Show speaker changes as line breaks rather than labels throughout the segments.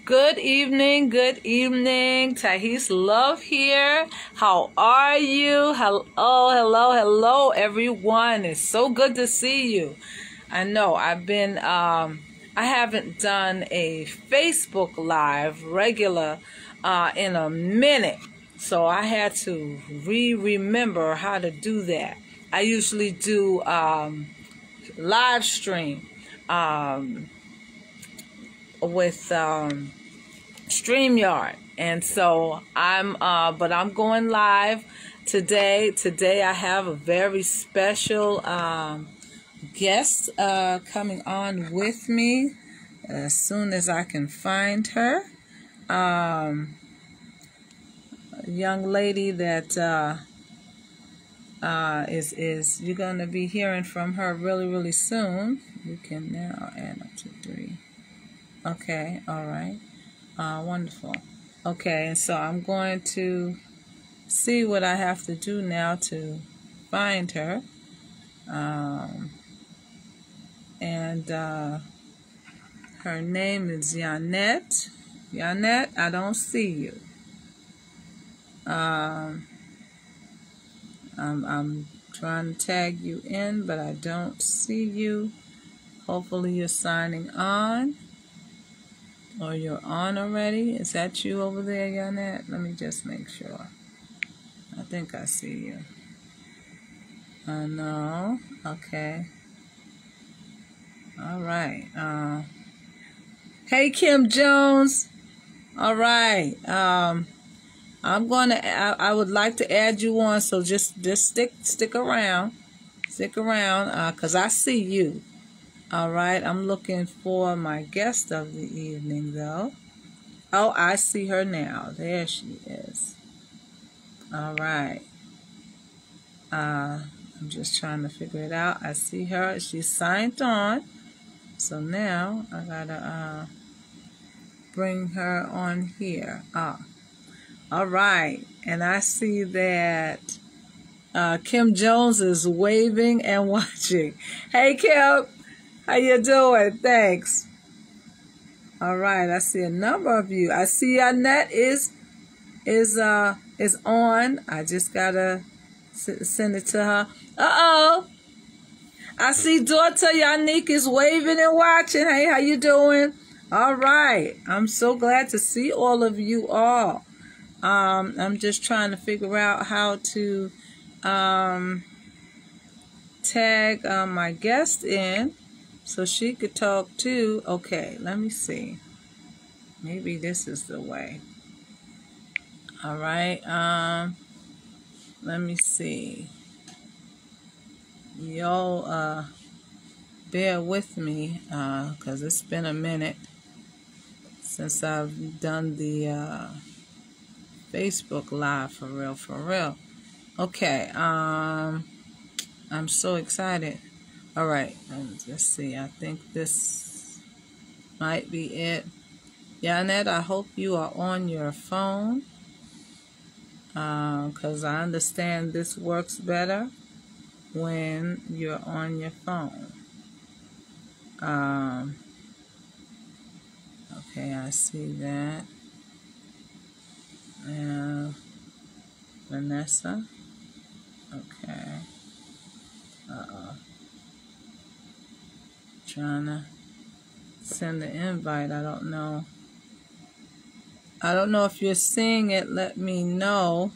Good evening, Tahis Love here. How are you? Hello, everyone. It's so good to see you. I know I haven't done a Facebook Live regular in a minute. So I had to remember how to do that. I usually do live stream with StreamYard, and so but I'm going live today. Today I have a very special guest coming on with me as soon as I can find her. A young lady that is you're gonna be hearing from her really soon. You can now add up to 3. Okay, all right. Wonderful. Okay, and so I'm going to see what I have to do now to find her. And her name is Yonnette. Yonnette, I don't see you. I'm trying to tag you in, but I don't see you. Hopefully you're signing on. Or you're on already. Is that you over there, Yonnette? Let me just make sure. I think I see you. No. Okay. All right. Hey, Kim Jones. All right. I would like to add you on, so just stick around. Stick around, cause I see you. All right, I'm looking for my guest of the evening, though. Oh, I see her now. There she is. All right. I'm just trying to figure it out. I see her. She's signed on. So now I gotta bring her on here. All right. And I see that Kim Jones is waving and watching. Hey, Kim. How you doing? Thanks. All right, I see a number of you. I see Yonnette is on. I just gotta send it to her. I see daughter Yannick is waving and watching. Hey, how you doing? All right. I'm so glad to see all of you all. I'm just trying to figure out how to tag my guest in, so she could talk too. Okay, let me see. Maybe this is the way. All right. Let me see. Y'all bear with me, cause it's been a minute since I've done the Facebook Live for real. Okay. I'm so excited. All right, let's see. I think this might be it. Yonnette, I hope you are on your phone, because I understand this works better when you're on your phone. Okay, I see that. Vanessa. Okay. Trying to send the invite. I don't know if you're seeing it. Let me know.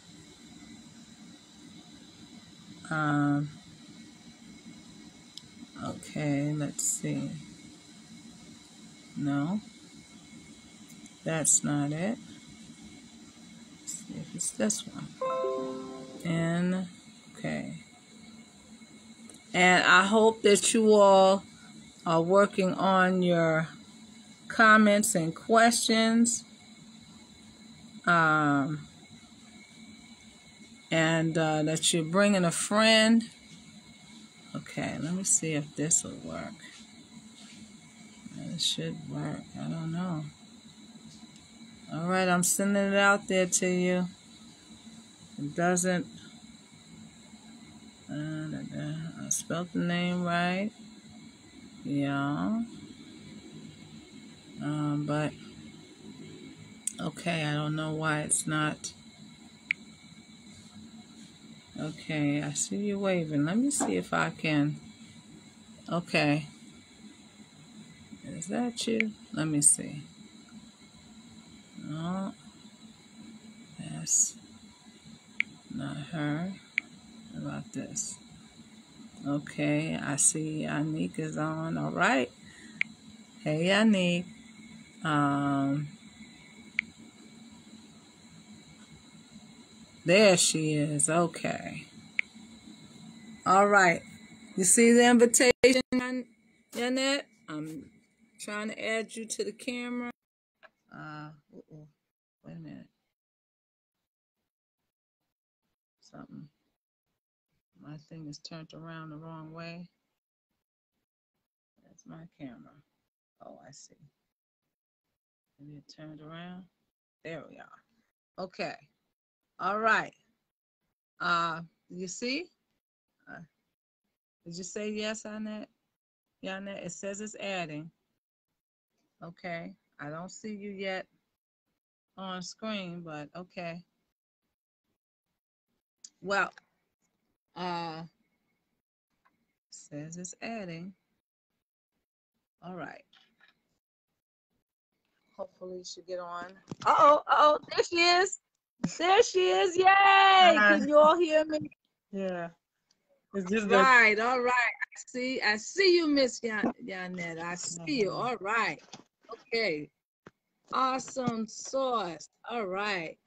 Okay, let's see. No, that's not it. Let's see if it's this one. And okay. And I hope that you all are working on your comments and questions. And that you're bringing a friend. Okay, let me see if this will work. It should work. I don't know. All right, I'm sending it out there to you. It doesn't. I spelled the name right. Yeah. But Okay, I don't know why it's not. Okay, I see you waving. Let me see if I can. Okay, is that you? Let me see. No, that's not her. How about this? Okay, I see Yannick is on. All right. Hey, Yannick. Um, there she is. Okay. All right. You see the invitation, Yonnette? I'm trying to add you to the camera. Wait a minute. Something. My thing is turned around the wrong way. That's my camera. Oh, I see. Maybe it turned around. There we are. Okay. All right. You see? Uh, did you say yes on that? Yonnette, it says it's adding. Okay. I don't see you yet on screen, but okay. Well, says it's adding. All right. Hopefully she'll get on. Uh-oh, there she is. There she is. Yay! Can you all hear me?
Yeah. It's just that.
Right, all right. I see you, Miss Yonnette. I see you. All right. Okay. Awesome sauce. All right.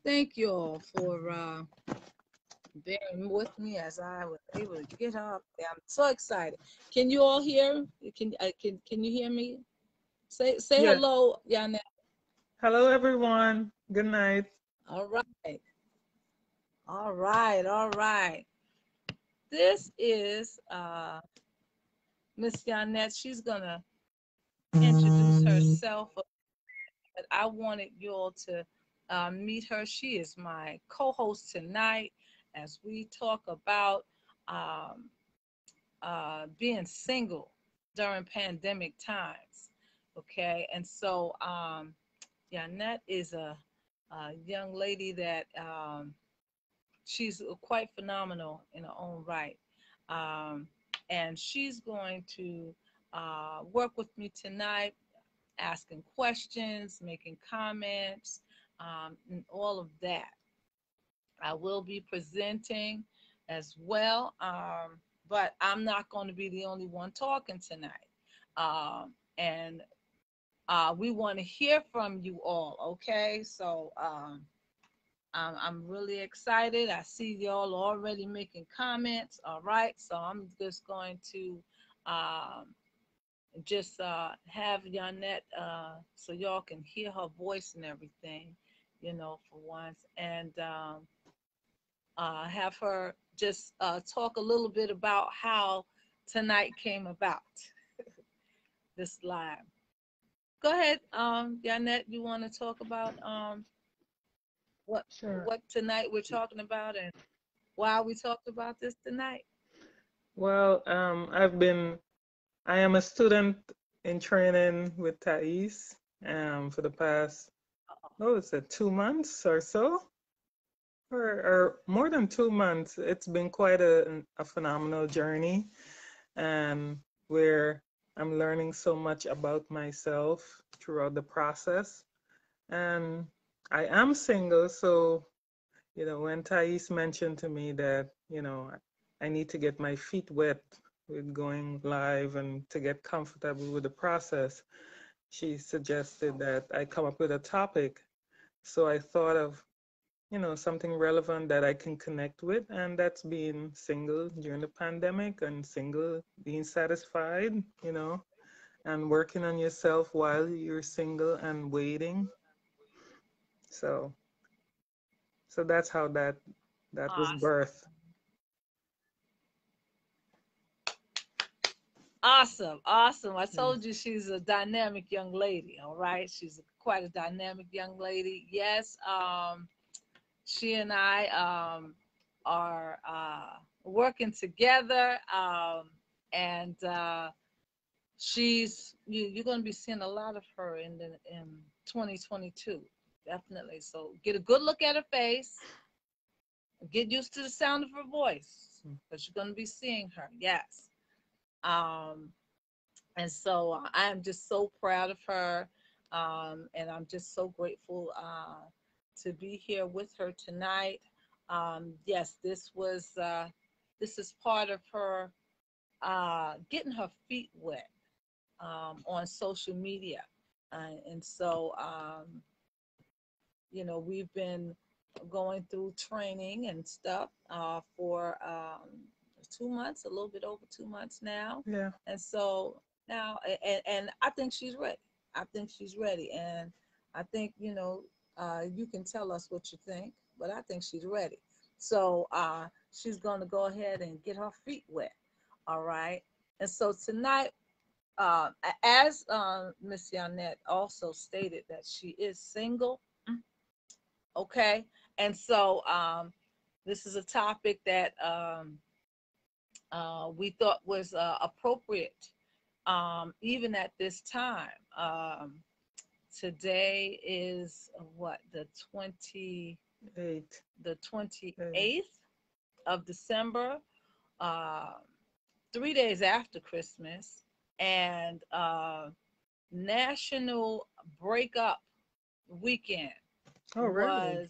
Thank you all for bearing with me as I was able to get up. I'm so excited. Can you all hear? Can you hear me? Say
Yeah.
hello, Yonnette.
Hello, everyone. Good night.
All right. All right. All right. This is Miss Yonnette. She's gonna introduce herself, but I wanted you all to meet her. She is my co-host tonight as we talk about um, being single during pandemic times. Okay, and so Yonnette is a young lady that she's quite phenomenal in her own right. Um, and she's going to work with me tonight, asking questions, making comments, and all of that. I will be presenting as well, but I'm not going to be the only one talking tonight. And we want to hear from you all, okay? So I'm really excited. I see y'all already making comments. All right. So I'm just going to um, just have Yonnette so y'all can hear her voice and everything, for once. And have her just talk a little bit about how tonight came about, this live. Go ahead, Yonnette. You want to talk about what
Sure.
what tonight we're talking about and why we talked about this tonight?
Well, I am a student in training with Thais for the past, what was it, 2 months or so? Or more than 2 months. It's been quite a phenomenal journey, and where I'm learning so much about myself throughout the process. And I am single, so when Thais mentioned to me that, I need to get my feet wet with going live and to get comfortable with the process, she suggested that I come up with a topic. So I thought of, something relevant that I can connect with, and that's being single during the pandemic and single, being satisfied, and working on yourself while you're single and waiting. So, so that's how that was
Awesome.
birthed.
Awesome. Awesome. I told you she's a dynamic young lady. All right. She's quite a dynamic young lady. Yes. She and I are working together. And you're going to be seeing a lot of her in 2022. definitely. So get a good look at her face. Get used to the sound of her voice because you're going to be seeing her. Yes. Um, and so I am just so proud of her. And I'm just so grateful to be here with her tonight. Yes, this is part of her getting her feet wet on social media. And so, we've been going through training and stuff for 2 months, a little bit over 2 months now.
Yeah.
And so now, and I think she's ready. I think she's ready. And I think, you can tell us what you think, but I think she's ready. So she's going to go ahead and get her feet wet. All right. And so tonight, as Miss Yonnette also stated that she is single. Okay. And so this is a topic that we thought was appropriate even at this time. Today is what,
Eight.
the 28th of December, uh, 3 days after Christmas, and National Breakup Weekend
Oh, really?
was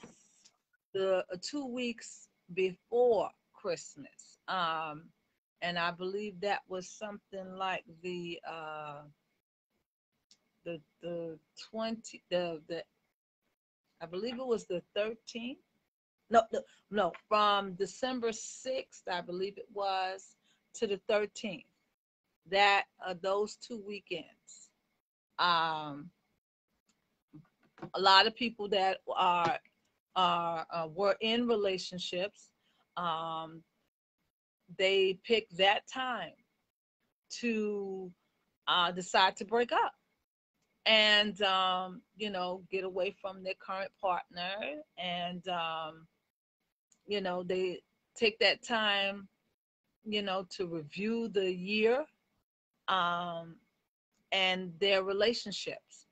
the 2 weeks before Christmas. And I believe that was something like the 20 the I believe it was the 13th. No, no, no, from December 6th, I believe it was, to the 13th. That those 2 weekends. Um, a lot of people that are were in relationships, um, they pick that time to decide to break up and get away from their current partner, and they take that time to review the year um, and their relationships,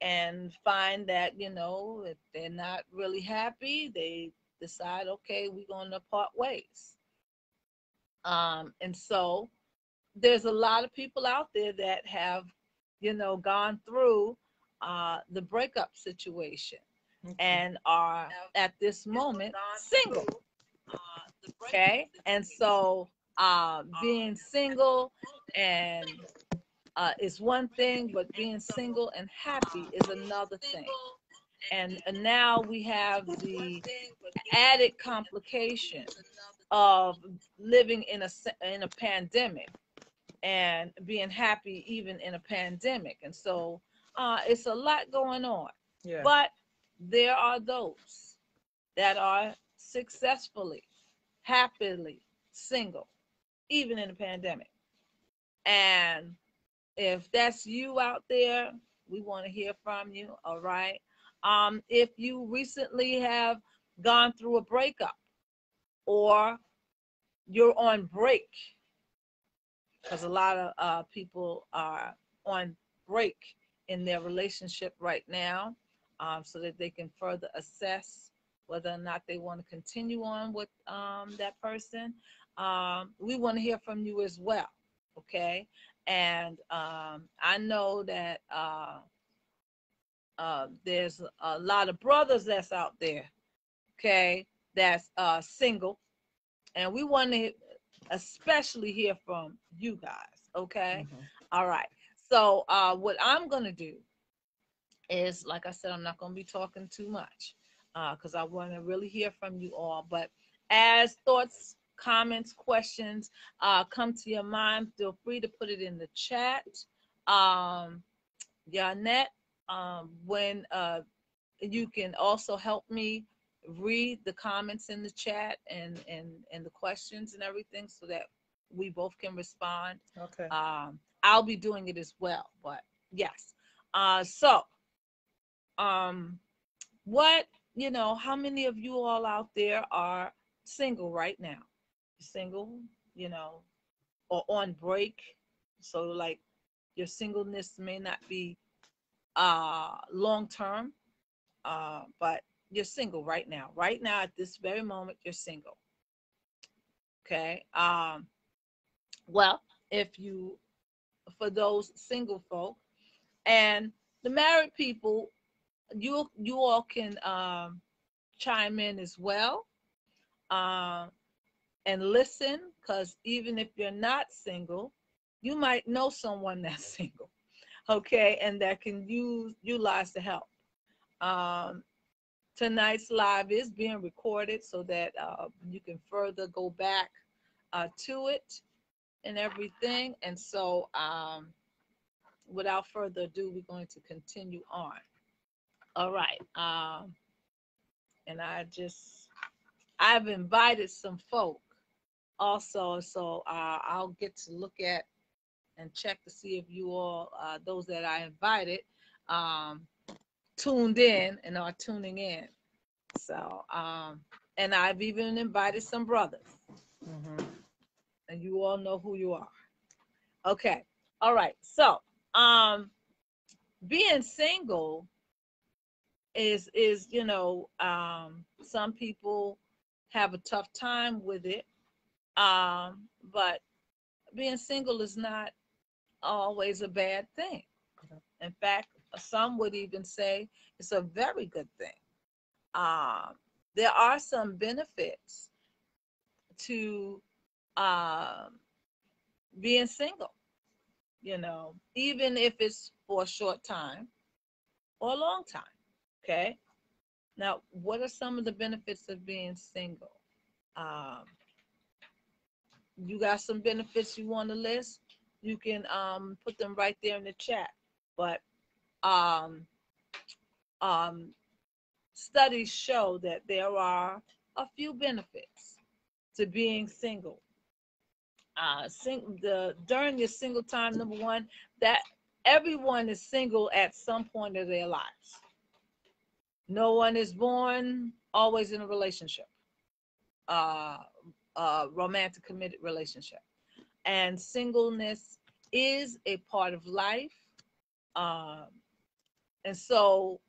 and find that if they're not really happy, they decide, okay, we're going to part ways. And so there's a lot of people out there that have, gone through the breakup situation and are at this moment single. Okay. And so being single and is one thing, but being single and happy is another thing. And now we have the added complication of living in a pandemic and being happy even in a pandemic. And so it's a lot going on.
Yeah.
But there are those that are successfully, happily single, even in a pandemic. And if that's you out there, we want to hear from you. All right. If you recently have gone through a breakup, or you're on break, because a lot of people are on break in their relationship right now, so that they can further assess whether or not they want to continue on with that person. We want to hear from you as well. Okay. And I know that there's a lot of brothers that's out there, okay, that's single, and we want to especially hear from you guys. Okay. All right. So what I'm going to do is, like I said, I'm not going to be talking too much because I want to really hear from you all. But as thoughts, comments, questions come to your mind, feel free to put it in the chat. Yonnette, when you can also help me read the comments in the chat and the questions and everything, so that we both can respond.
Okay.
I'll be doing it as well. But yes. So what, how many of you all out there are single right now? Single, or on break. So like your singleness may not be long term. but you're single right now. Right now, at this very moment, you're single. Okay. Well, if you, for those single folk and the married people, you all can chime in as well, um, and listen, because even if you're not single, you might know someone that's single, okay, and that can utilize the help. Um, Tonight's live is being recorded so that you can further go back to it and everything. And so, without further ado, we're going to continue on. All right. And I've invited some folk also, so I'll get to look at and check to see if you all, those that I invited, um, tuned in and are tuning in. So, and I've even invited some brothers,
Mm-hmm.
and you all know who you are. Okay. All right. So, um, being single is some people have a tough time with it, but being single is not always a bad thing. In fact, some would even say it's a very good thing. um, there are some benefits to um, being single, even if it's for a short time or a long time. Okay. Now, what are some of the benefits of being single? Um, you got some benefits you want to list? You can put them right there in the chat. But um, um, studies show that there are a few benefits to being single. During your single time, number one, that everyone is single at some point of their lives. No one is born always in a relationship, uh, romantic committed relationship, and singleness is a part of life. Um, and so,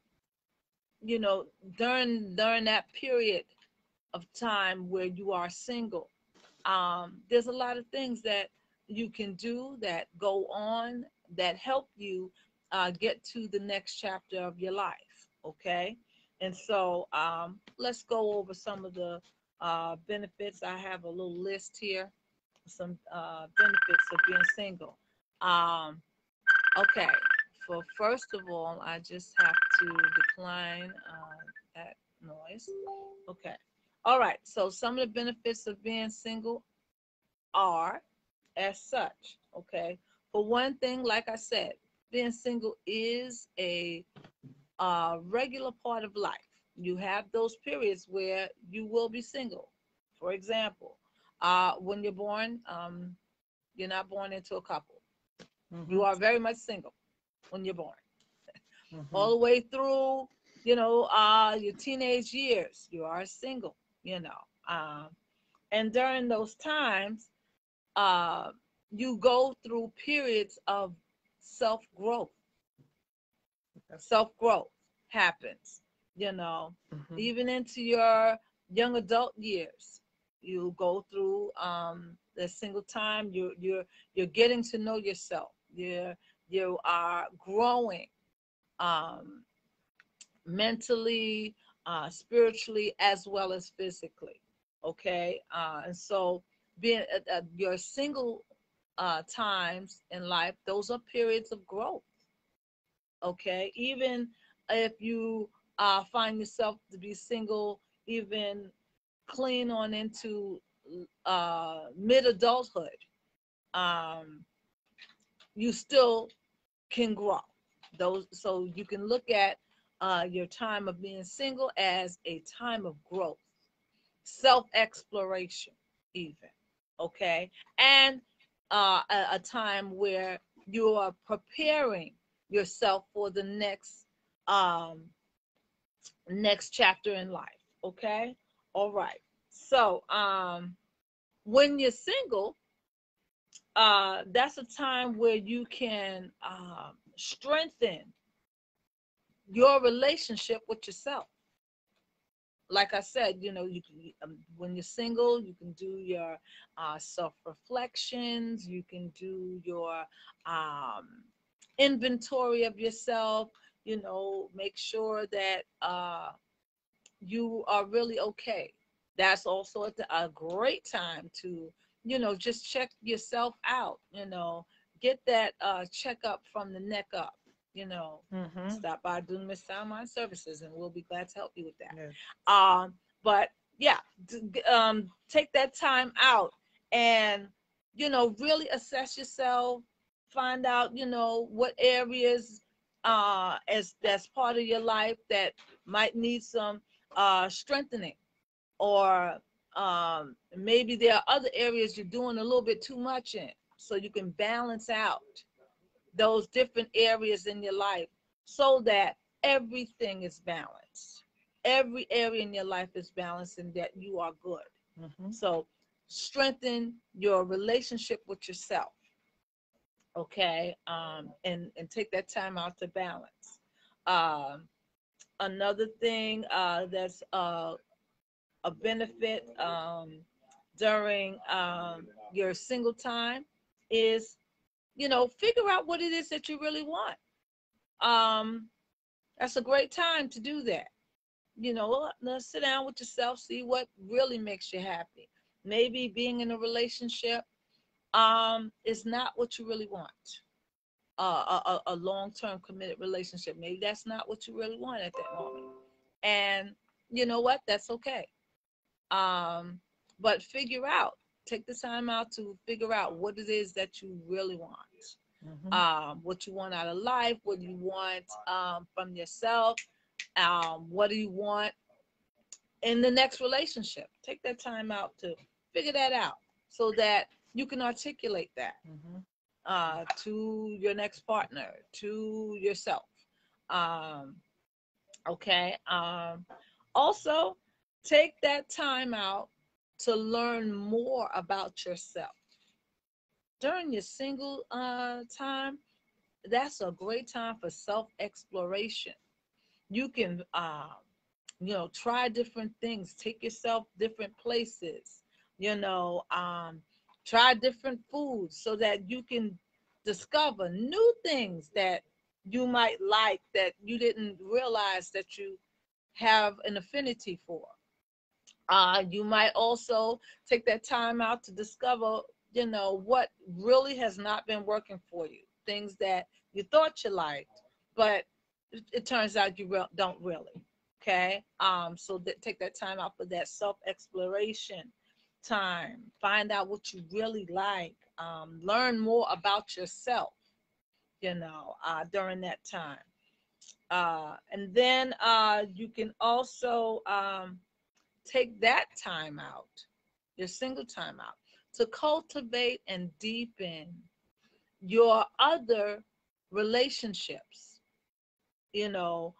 you know, during that period of time where you are single, there's a lot of things that you can do that go on that help you get to the next chapter of your life. Okay. And so let's go over some of the benefits. I have a little list here, some benefits of being single. Um, okay. For first of all, I just have to decline that noise. Okay. All right. So some of the benefits of being single are as such. Okay. For one thing, like I said, being single is a regular part of life. You have those periods where you will be single. For example, when you're born, you're not born into a couple.
Mm-hmm.
You are very much single when you're born.
Mm-hmm.
All the way through, your teenage years, you are single, you know. Um, and during those times, uh, you go through periods of self growth. Self growth happens,
Mm-hmm.
even into your young adult years. You go through the single time. You're getting to know yourself. You are growing um, mentally, spiritually, as well as physically. Okay, and so being your single times in life, those are periods of growth. Okay, even if you find yourself to be single, even clean on into mid adulthood, um, you still can grow. Those, so you can look at your time of being single as a time of growth, self exploration, even. Okay, and a time where you are preparing yourself for the um, next chapter in life. Okay, all right. So when you're single, that's a time where you can strengthen your relationship with yourself. Like I said, you know, you can, when you're single, you can do your self-reflections. You can do your um, inventory of yourself. You know, make sure that you are really okay. That's also a great time to, you know, just check yourself out. You know, get that checkup from the neck up. You know,
Mm-hmm.
stop by Dunamis Sound Mind Services, and we'll be glad to help you with that.
Yes.
But yeah, take that time out and, you know, really assess yourself. Find out, you know, what areas as that's part of your life that might need some strengthening, or maybe there are other areas you're doing a little bit too much in, so you can balance out those different areas in your life so that everything is balanced. Every area in your life is balanced and that you are good.
Mm-hmm.
So strengthen your relationship with yourself, okay? And take that time out to balance. Um, Another thing that's a benefit during your single time is, you know, figure out what it is that you really want. Um, that's a great time to do that. You know, let's sit down with yourself, see what really makes you happy. Maybe being in a relationship is not what you really want. A long-term committed relationship, maybe that's not what you really want at that moment. And you know what? That's okay. Um, but take the time out to figure out what it is that you really want.
Mm-hmm.
What you want out of life, what you want from yourself, what do you want in the next relationship. Take that time out to figure that out so that you can articulate that
Mm-hmm.
to your next partner, to yourself. Um, okay. Also, take that time out to learn more about yourself. During your single time, that's a great time for self exploration. You can you know, try different things, take yourself different places, you know, try different foods so that you can discover new things that you might like that you didn't realize that you have an affinity for. You might also take that time out to discover, you know, what really has not been working for you, things that you thought you liked, but it turns out you don't really. Okay. So take that time out for that self exploration time. Find out what you really like. Learn more about yourself, you know, during that time. And then you can also take that time out, your single time out, to cultivate and deepen your other relationships. You know,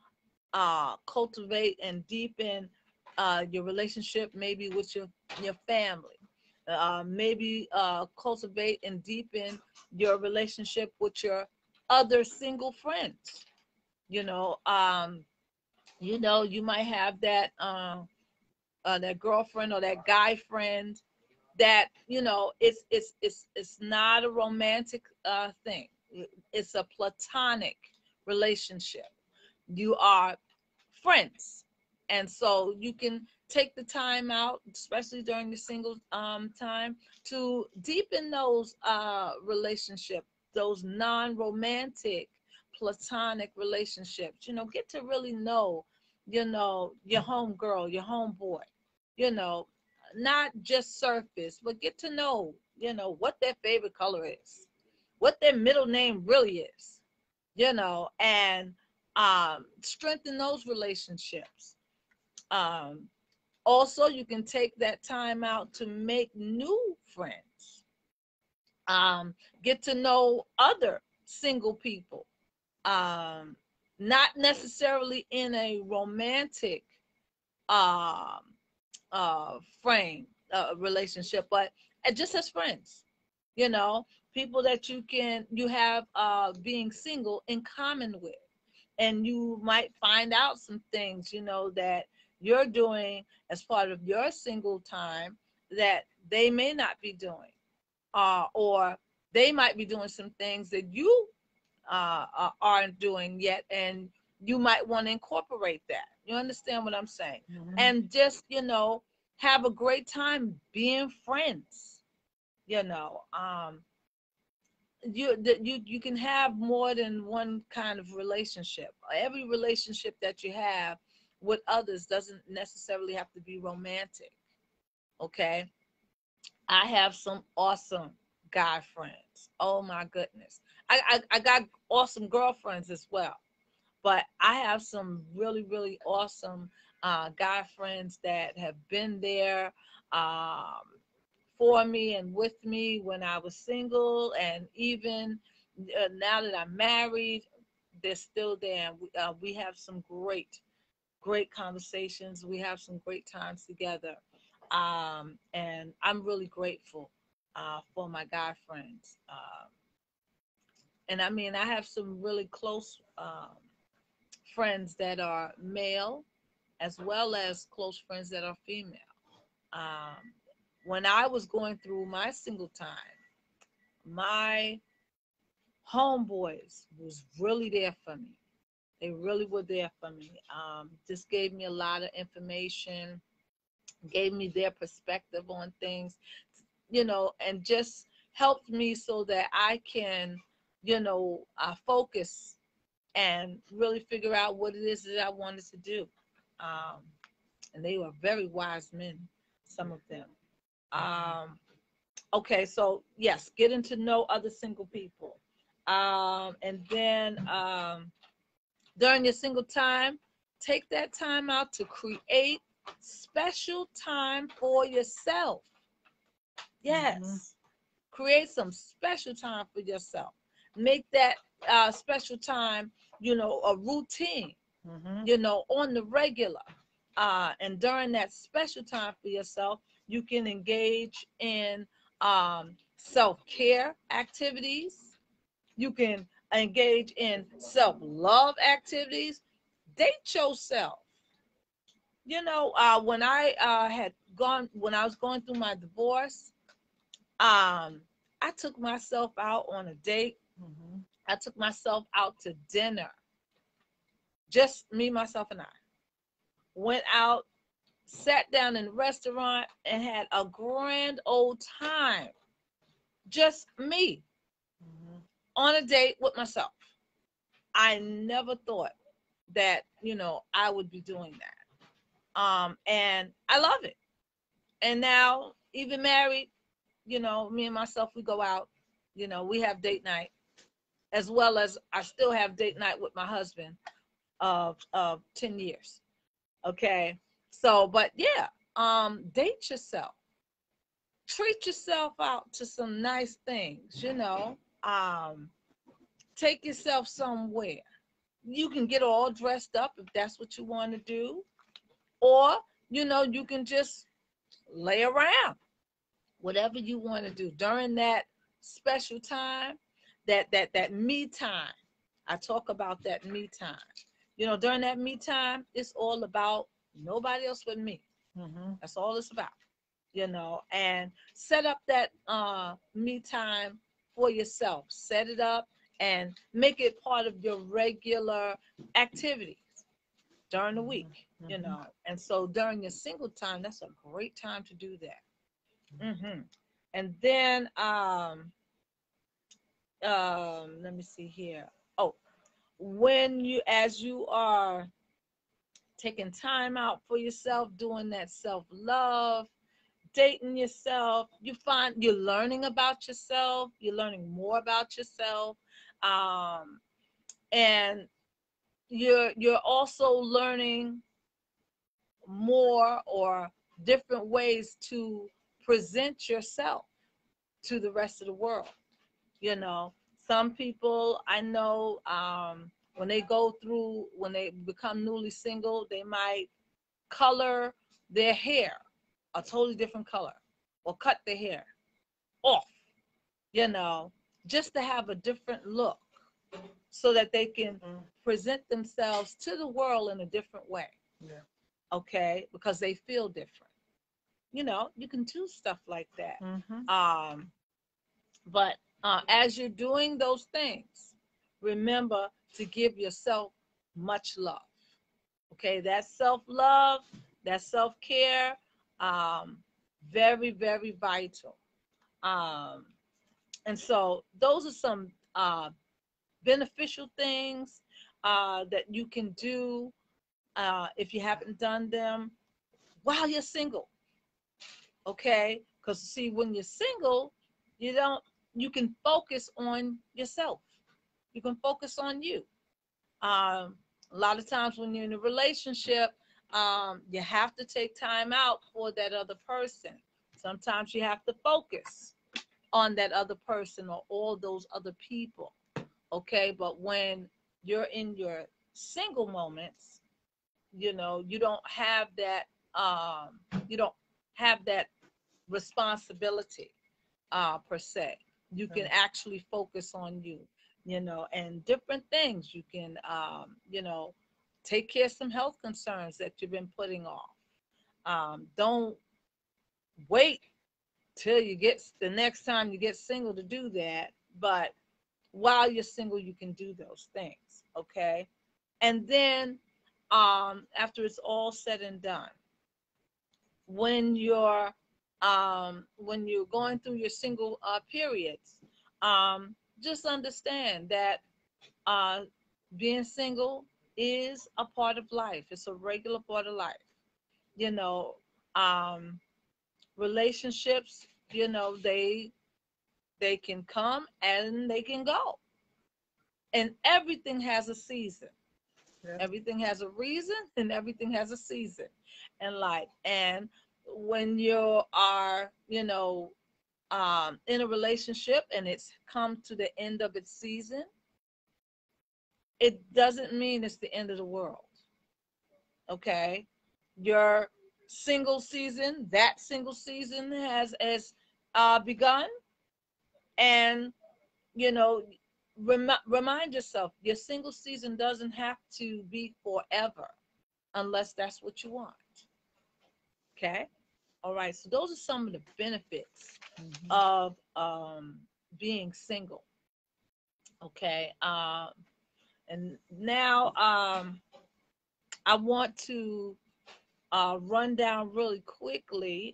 cultivate and deepen your relationship maybe with your family. Maybe cultivate and deepen your relationship with your other single friends. You know, you might have that girlfriend or that guy friend that, you know, it's not a romantic thing. It's a platonic relationship. You are friends, and so you can take the time out, especially during the single time, to deepen those relationships, those non-romantic platonic relationships. You know, get to really know, you know, your home girl, your home boy, you know, not just surface, but get to know, you know, what their favorite color is, what their middle name really is, you know, and strengthen those relationships. Um, Also, you can take that time out to make new friends, um, get to know other single people, um, not necessarily in a romantic um, frame relationship, but just as friends, you know, people that you have being single in common with, and you might find out some things, you know, that you're doing as part of your single time that they may not be doing, or they might be doing some things that you aren't doing yet, and you might want to incorporate that. You understand what I'm saying?
Mm-hmm.
And just, you know, have a great time being friends. You know, you can have more than one kind of relationship. Every relationship that you have with others doesn't necessarily have to be romantic. Okay, I have some awesome guy friends. Oh my goodness. I got awesome girlfriends as well. But I have some really, really awesome guy friends that have been there um, for me and with me when I was single. And even now that I'm married, they're still there. And we have some great conversations. We have some great times together. And I'm really grateful for my guy friends. And I mean, I have some really close friends that are male as well as close friends that are female. Um, when I was going through my single time, my homeboys was really there for me. They really were there for me. Just gave me a lot of information, gave me their perspective on things, you know, and just helped me so that I can, you know, focus and really figure out what it is that I wanted to do. Um, and they were very wise men, some of them. Okay, so yes, getting to know other single people. And then during your single time, take that time out to create special time for yourself. Yes.
Mm-hmm.
Create some special time for yourself. Make that special time, you know, a routine,
Mm-hmm.
you know, on the regular. And during that special time for yourself, you can engage in self-care activities. You can engage in self-love activities. Date yourself. You know, when I when I was going through my divorce, I took myself out on a date.
Mm-hmm.
I took myself out to dinner. Just me, myself, and I. Went out, sat down in a restaurant, and had a grand old time. Just me
Mm-hmm.
on a date with myself. I never thought that, you know, I would be doing that. And I love it. And now, even married, you know, me and myself, we go out, you know, we have date night, as well as I still have date night with my husband of 10 years. Okay. So, but yeah, date yourself. Treat yourself out to some nice things, you know. Um, take yourself somewhere. You can get all dressed up if that's what you want to do, or you know, you can just lay around. Whatever you want to do during that special time, that me time. I talk about that me time. You know, during that me time, it's all about nobody else but me.
Mm-hmm.
That's all it's about. You know, and set up that me time for yourself. Set it up and make it part of your regular activities during the week. You
Mm-hmm.
know, and so during your single time, that's a great time to do that. And then let me see here. Oh, when you as you are taking time out for yourself, doing that self-love, dating yourself, you find you're learning about yourself, you're learning more about yourself. Um, and you're also learning more or different ways to present yourself to the rest of the world. You know, some people I know, when they go through, when they become newly single, they might color their hair a totally different color or cut their hair off, you know, just to have a different look. so that they can present themselves to the world in a different way.
Yeah.
Okay, because they feel different. You know, you can do stuff like that. But as you're doing those things, remember to give yourself much love. Okay, that self-love, that self-care, um, very, very vital. Um, and so those are some beneficial things that you can do if you haven't done them while you're single. Okay, because see, when you're single, you don't you can focus on yourself. You can focus on you. um, a lot of times when you're in a relationship, you have to take time out for that other person. Sometimes you have to focus on that other person or all those other people. Okay, but when you're in your single moments, you know, you don't have that responsibility per se. You can actually focus on you, you know, and different things. You can, you know, take care of some health concerns that you've been putting off. Don't wait till you get the next time you get single to do that. But while you're single, you can do those things. Okay. And then after it's all said and done, when you're when you're going through your single periods, just understand that uh, being single is a part of life. It's a regular part of life. You know, um, relationships, you know, they can come and they can go, and everything has a season.
Yeah.
Everything has a reason, and everything has a season in life. And when you are, you know, in a relationship and it's come to the end of its season, it doesn't mean it's the end of the world. Okay, your single season has begun, and you know, remind yourself your single season doesn't have to be forever unless that's what you want. Okay, all right. So those are some of the benefits of being single. Okay, and now I want to run down really quickly.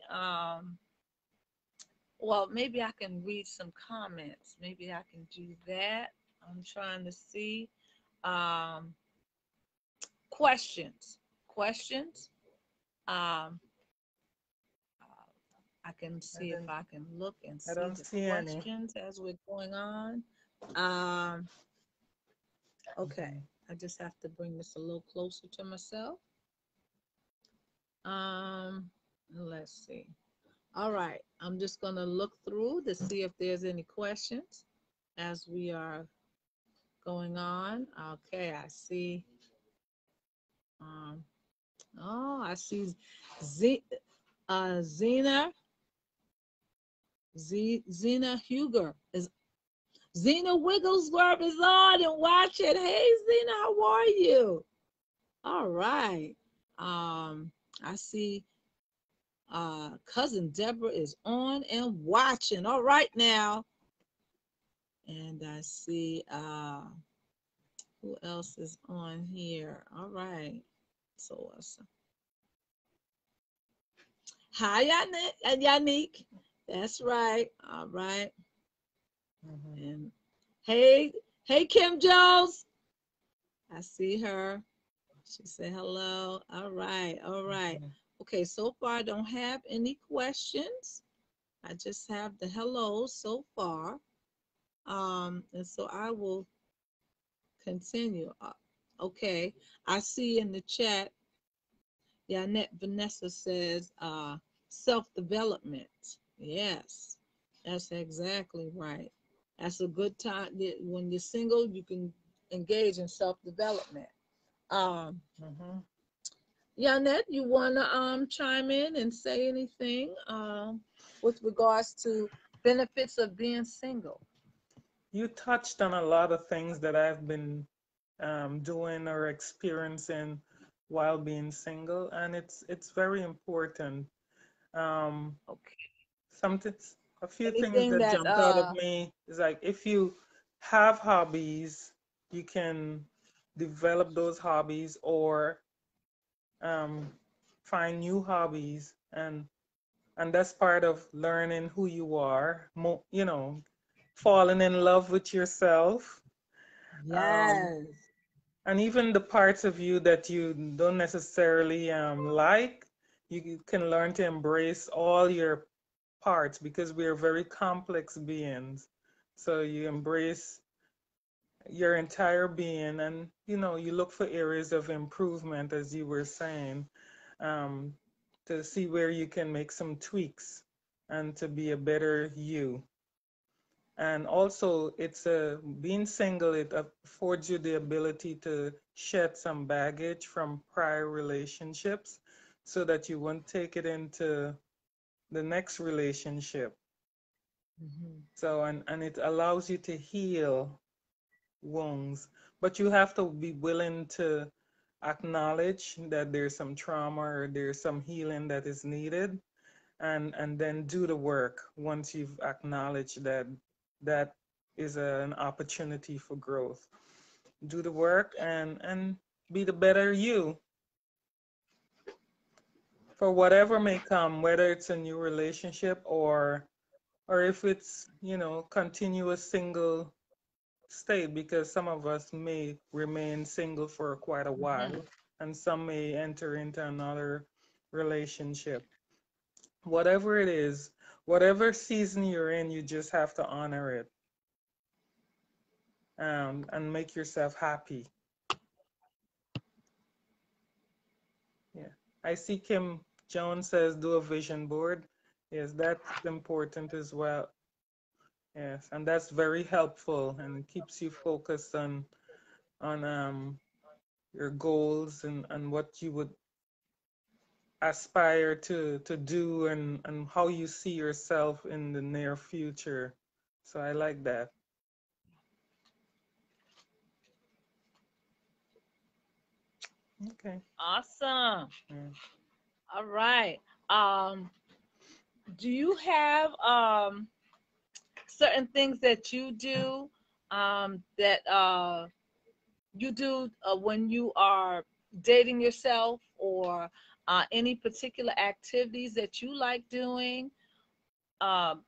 Well, maybe I can read some comments. Maybe I can do that. I'm trying to see. Um, questions. Questions. Um, I can see if I can look and
I
see
don't
the
see any.
questions as we're going on. Um, okay, I just have to bring this a little closer to myself. Let's see. All right, I'm just gonna look through to see if there's any questions as we are going on. Okay, I see. Um, oh, I see. Z, Zena, Zena Huger is Zena Wigglesworth is on and watching. Hey, Zena, how are you? All right. I see cousin Deborah is on and watching. All right now. And I see who else is on here. All right. So awesome. Hi, Yannick. That's right. All right. And hey, Kim Jones. I see her. She said hello. All right. All right. Okay, so far I don't have any questions. I just have the hellos so far. And so I will continue. Okay, I see in the chat, Yonnette Vanessa says self-development. Yes, that's exactly right. That's a good time. When you're single, you can engage in self-development. Um, Yonnette, you want to chime in and say anything with regards to benefits of being single?
you touched on a lot of things that I've been doing or experiencing while being single, and it's very important. Um,
Okay.
something, a few things
Anything
that
that
jumped out of me is like if you have hobbies, you can develop those hobbies or um, find new hobbies, and that's part of learning who you are. You know, falling in love with yourself. Um,
yes.
and even the parts of you that you don't necessarily like, you can learn to embrace all your parts because we are very complex beings. So you embrace your entire being, and you look for areas of improvement, as you were saying, um, to see where you can make some tweaks and to be a better you. And also, being single, it affords you the ability to shed some baggage from prior relationships so that you won't take it into the next relationship.
Mhm.
So, and it allows you to heal wounds, but you have to be willing to acknowledge that there's some trauma or there's some healing that is needed, and then do the work once you've acknowledged that is an opportunity for growth. Do the work and be the better you for whatever may come, whether it's a new relationship or if it's continuous single state, because some of us may remain single for quite a
Mhm.
while and some may enter into another relationship. Whatever it is, whatever season you're in, you just have to honor it, and make yourself happy. Yeah. I see Kim Jones says do a vision board. Yes, that's important as well. Yes, and that's very helpful and keeps you focused on your goals and what you would aspire to do and how you see yourself in the near future. So I like that. Okay.
Awesome.
Yeah.
All right. Do you have certain things that you do that you do when you are dating yourself, or any particular activities that you like doing? Um,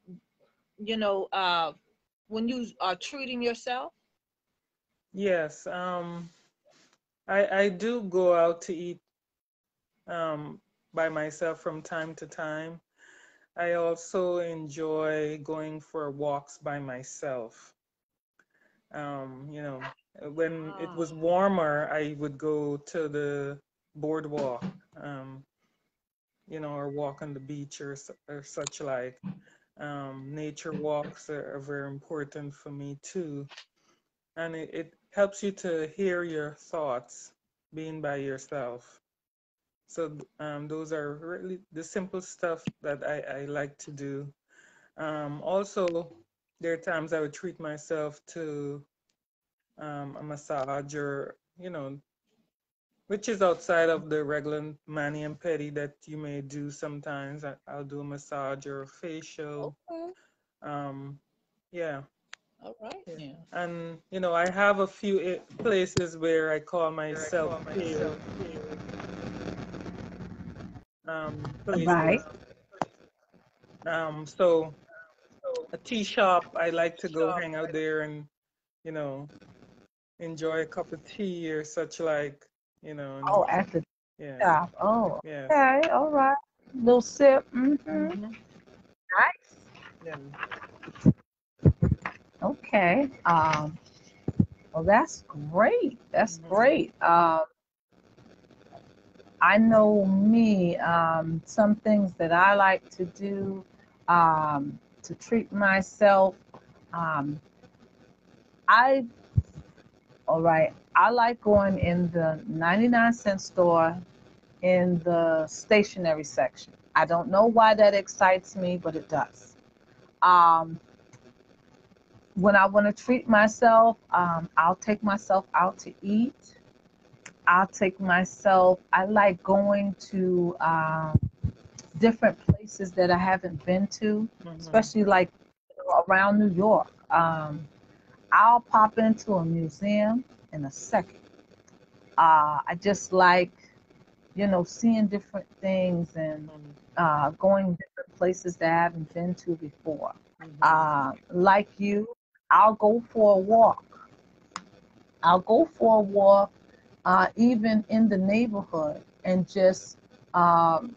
you know, when you are treating yourself.
Yes. I do go out to eat by myself from time to time. I also enjoy going for walks by myself. When it
Ah,
was warmer, I would go to the boardwalk, or walk on the beach or such like. Nature walks are very important for me too. And it helps you to hear your thoughts being by yourself. So those are really the simple stuff that I like to do. Also, there are times I would treat myself to a massage or, which is outside of the regular mani and pedi that you may do sometimes. I'll do a massage or a facial.
okay.
Um, yeah.
All right
Yeah.
now.
And, I have a few places where I call my self-care
Right.
places. So a tea shop, I like to go hang out there and, you know, enjoy a cup of tea or such like, and
Oh, at the
yes,
shop. Oh,
yes.
okay. All right. Little sip. Mm-hmm.
Mm-hmm.
Nice.
Yeah.
Okay. Well, that's great. That's
Mm-hmm.
great. I know me, some things that I like to do to treat myself. Um, I, all right, I like going in the 99-cent store in the stationery section. I don't know why that excites me, but it does. Um, when I want to treat myself, I'll take myself out to eat. I'll take myself, I like going to different places that I haven't been to, especially like around New York. I'll pop into a museum in a second. I just like, seeing different things and going different places that I haven't been to before. Like you, I'll go for a walk. I'll go for a walk, even in the neighborhood, and just um,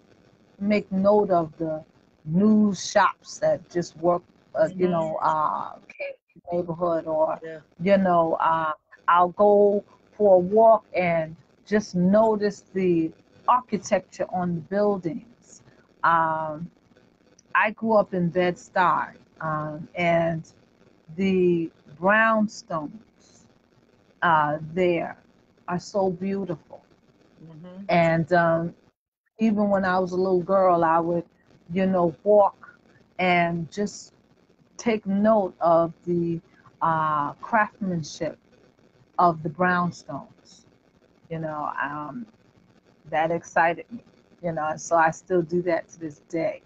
make note of the news shops that just work, came to the neighborhood, or
Yeah.
I'll go for a walk and just notice the architecture on the buildings. Um, I grew up in Bed-Stuy, and the brownstones there are so beautiful. And even when I was a little girl, I would, walk and just take note of the craftsmanship of the brownstones. You know, that excited me. So I still do that to this day.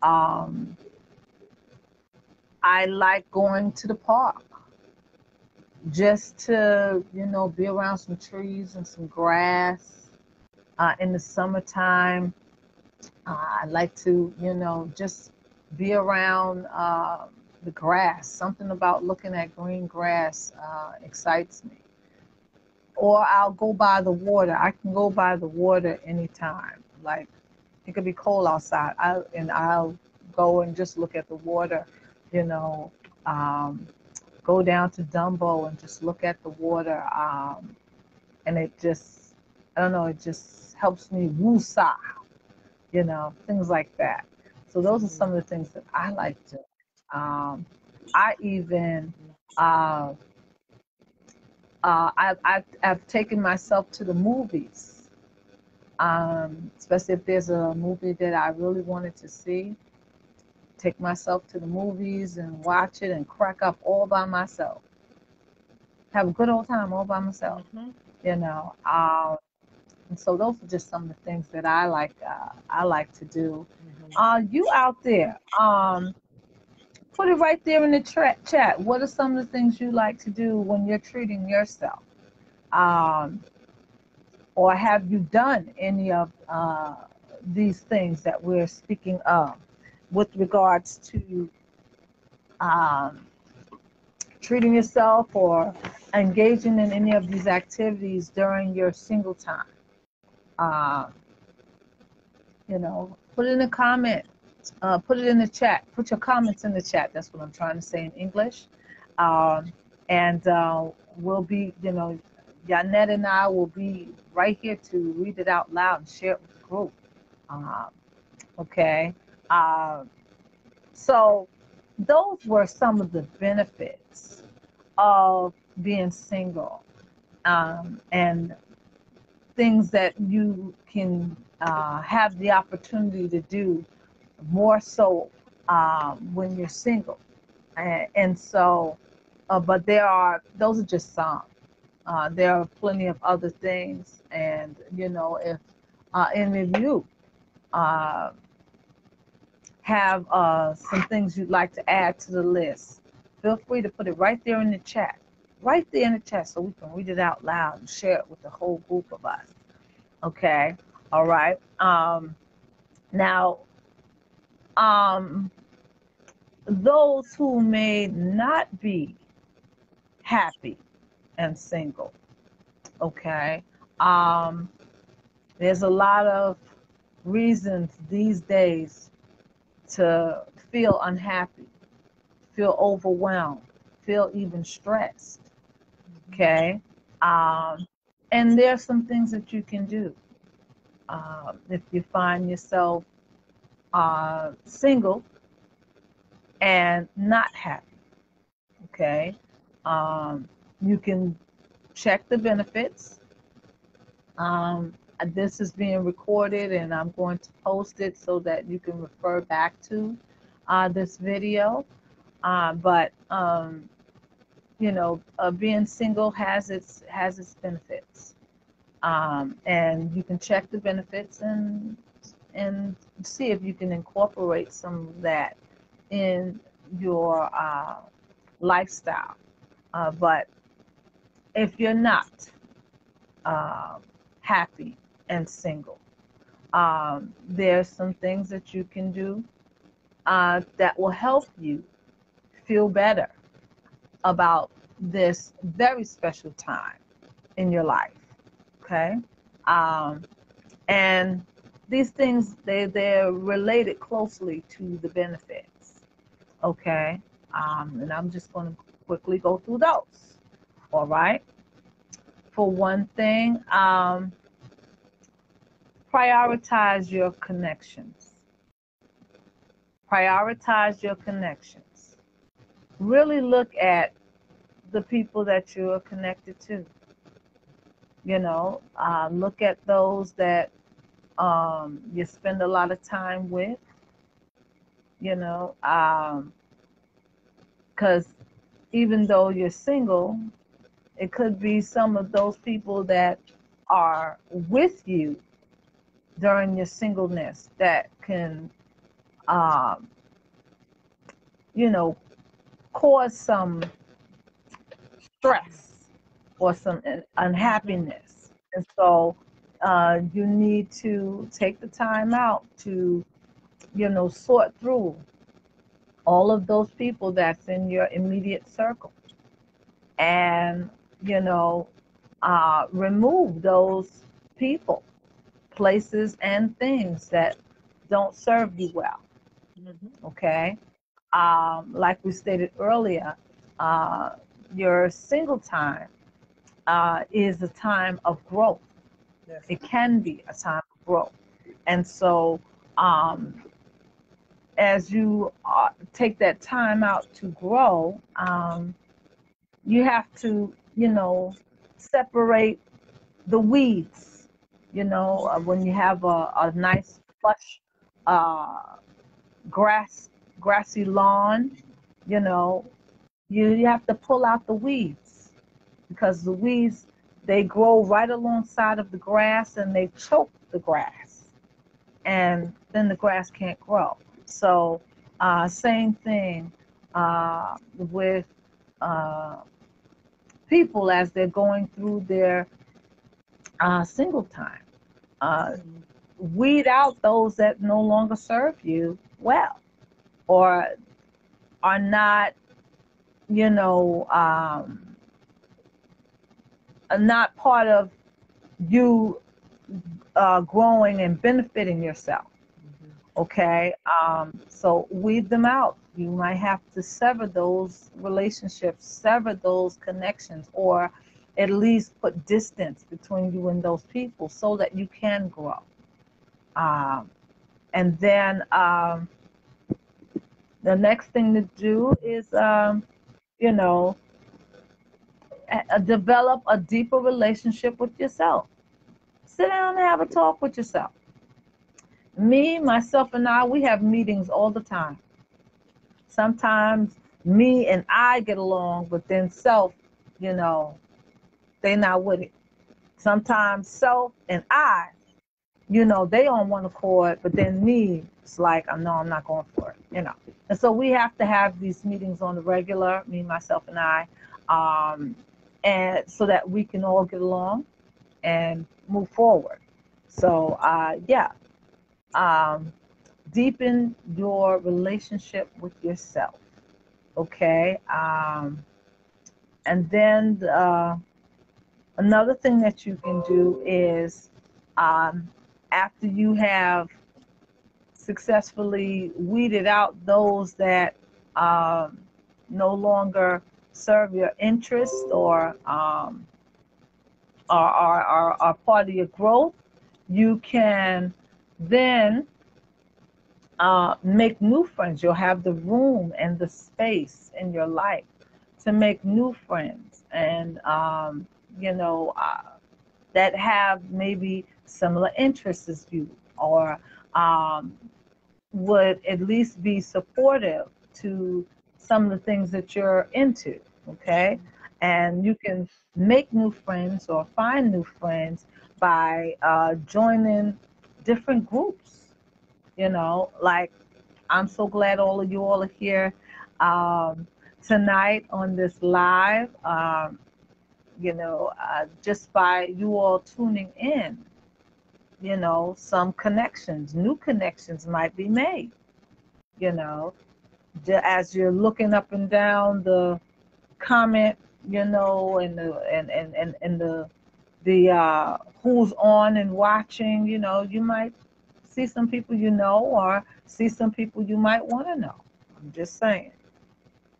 Um, I like going to the park just to, be around some trees and some grass. In the summertime, I like to, just be around the grass. Something about looking at green grass excites me. Or I'll go by the water. I can go by the water anytime. Like, it could be cold outside, I'll go and just look at the water, you know, um, go down to Dumbo and just look at the water. And it just, I don't know, it just helps me woosah, things like that. So those are some of the things that I like to. I even, uh, I've taken myself to the movies, especially if there's a movie that I really wanted to see. Take myself to the movies and watch it and crack up all by myself. Have a good old time all by myself, you know. And so those are just some of the things that I like. I like to do. You out there? Put it right there in the chat. What are some of the things you like to do when you're treating yourself? Um, or have you done any of these things that we're speaking of with regards to um, treating yourself or engaging in any of these activities during your single time? Uh, put it in the comment. Put it in the chat. Put your comments in the chat. That's what I'm trying to say in English. And we'll be, Yonnette and I will be right here to read it out loud and share it with the group. Okay. So those were some of the benefits of being single, and things that you can have the opportunity to do more so when you're single. And so, but those are just some. There are plenty of other things. And, if any of you uh, have some things you'd like to add to the list, feel free to put it right there in the chat. Right there in the chat so we can read it out loud and share it with the whole group of us. Okay? All right. Now, those who may not be happy and single, okay, there's a lot of reasons these days to feel unhappy, feel overwhelmed, feel even stressed, okay? And there's some things that you can do. If you find yourself single and not happy, okay? You can check the benefits. This is being recorded and I'm going to post it so that you can refer back to this video. But being single has its benefits, and you can check the benefits and see if you can incorporate some of that in your lifestyle. But if you're not uh, happy and single, there's some things that you can do that will help you feel better about this very special time in your life. Okay, um, and these things they're related closely to the benefits. Okay, and I'm just going to quickly go through those. All right. For one thing, prioritize your connections. Prioritize your connections. Really look at the people that you're connected to. Look at those that you spend a lot of time with. Because even though you're single, it could be some of those people that are with you during your singleness that can, um, cause some stress or some unhappiness. And so you need to take the time out to, sort through all of those people that's in your immediate circle and, remove those people, places, and things that don't serve you well. Okay. Like we stated earlier, uh, your single time is a time of growth.
Yes.
It can be a time of growth. And so, as you take that time out to grow, you have to, separate the weeds. When you have a nice, lush uh, grassy lawn, you know, you have to pull out the weeds because the weeds, they grow right alongside of the grass and they choke the grass, and then the grass can't grow. So same thing with uh, people as they're going through their single time. Uh, Weed out those that no longer serve you well or are not, you know, are not part of you growing and benefiting yourself. Okay, so weed them out. You might have to sever those relationships, sever those connections, or at least put distance between you and those people so that you can grow. And then the next thing to do is, you know, develop a deeper relationship with yourself. Sit down and have a talk with yourself. Me, myself, and I, we have meetings all the time. Sometimes me and I get along, but then self, you know, they not with it. Sometimes self and I, you know, they on one accord, but then me, it's like, no, I'm not going for it, you know. And so we have to have these meetings on the regular, me, myself, and I, and so that we can all get along and move forward. So, yeah, deepen your relationship with yourself, okay? And then another thing that you can do is after you have successfully weeded out those that no longer serve your interest or are part of your growth, you can then make new friends. You'll have the room and the space in your life to make new friends and, you know, that have maybe similar interests as you or would at least be supportive to some of the things that you're into. okay? And you can make new friends or find new friends by joining different groups, like I'm so glad all are here tonight on this live, just by you all tuning in, some connections, new connections might be made, you know, as you're looking up and down the comment, and the who's on and watching, you might see some people or see some people you might want to know. I'm just saying,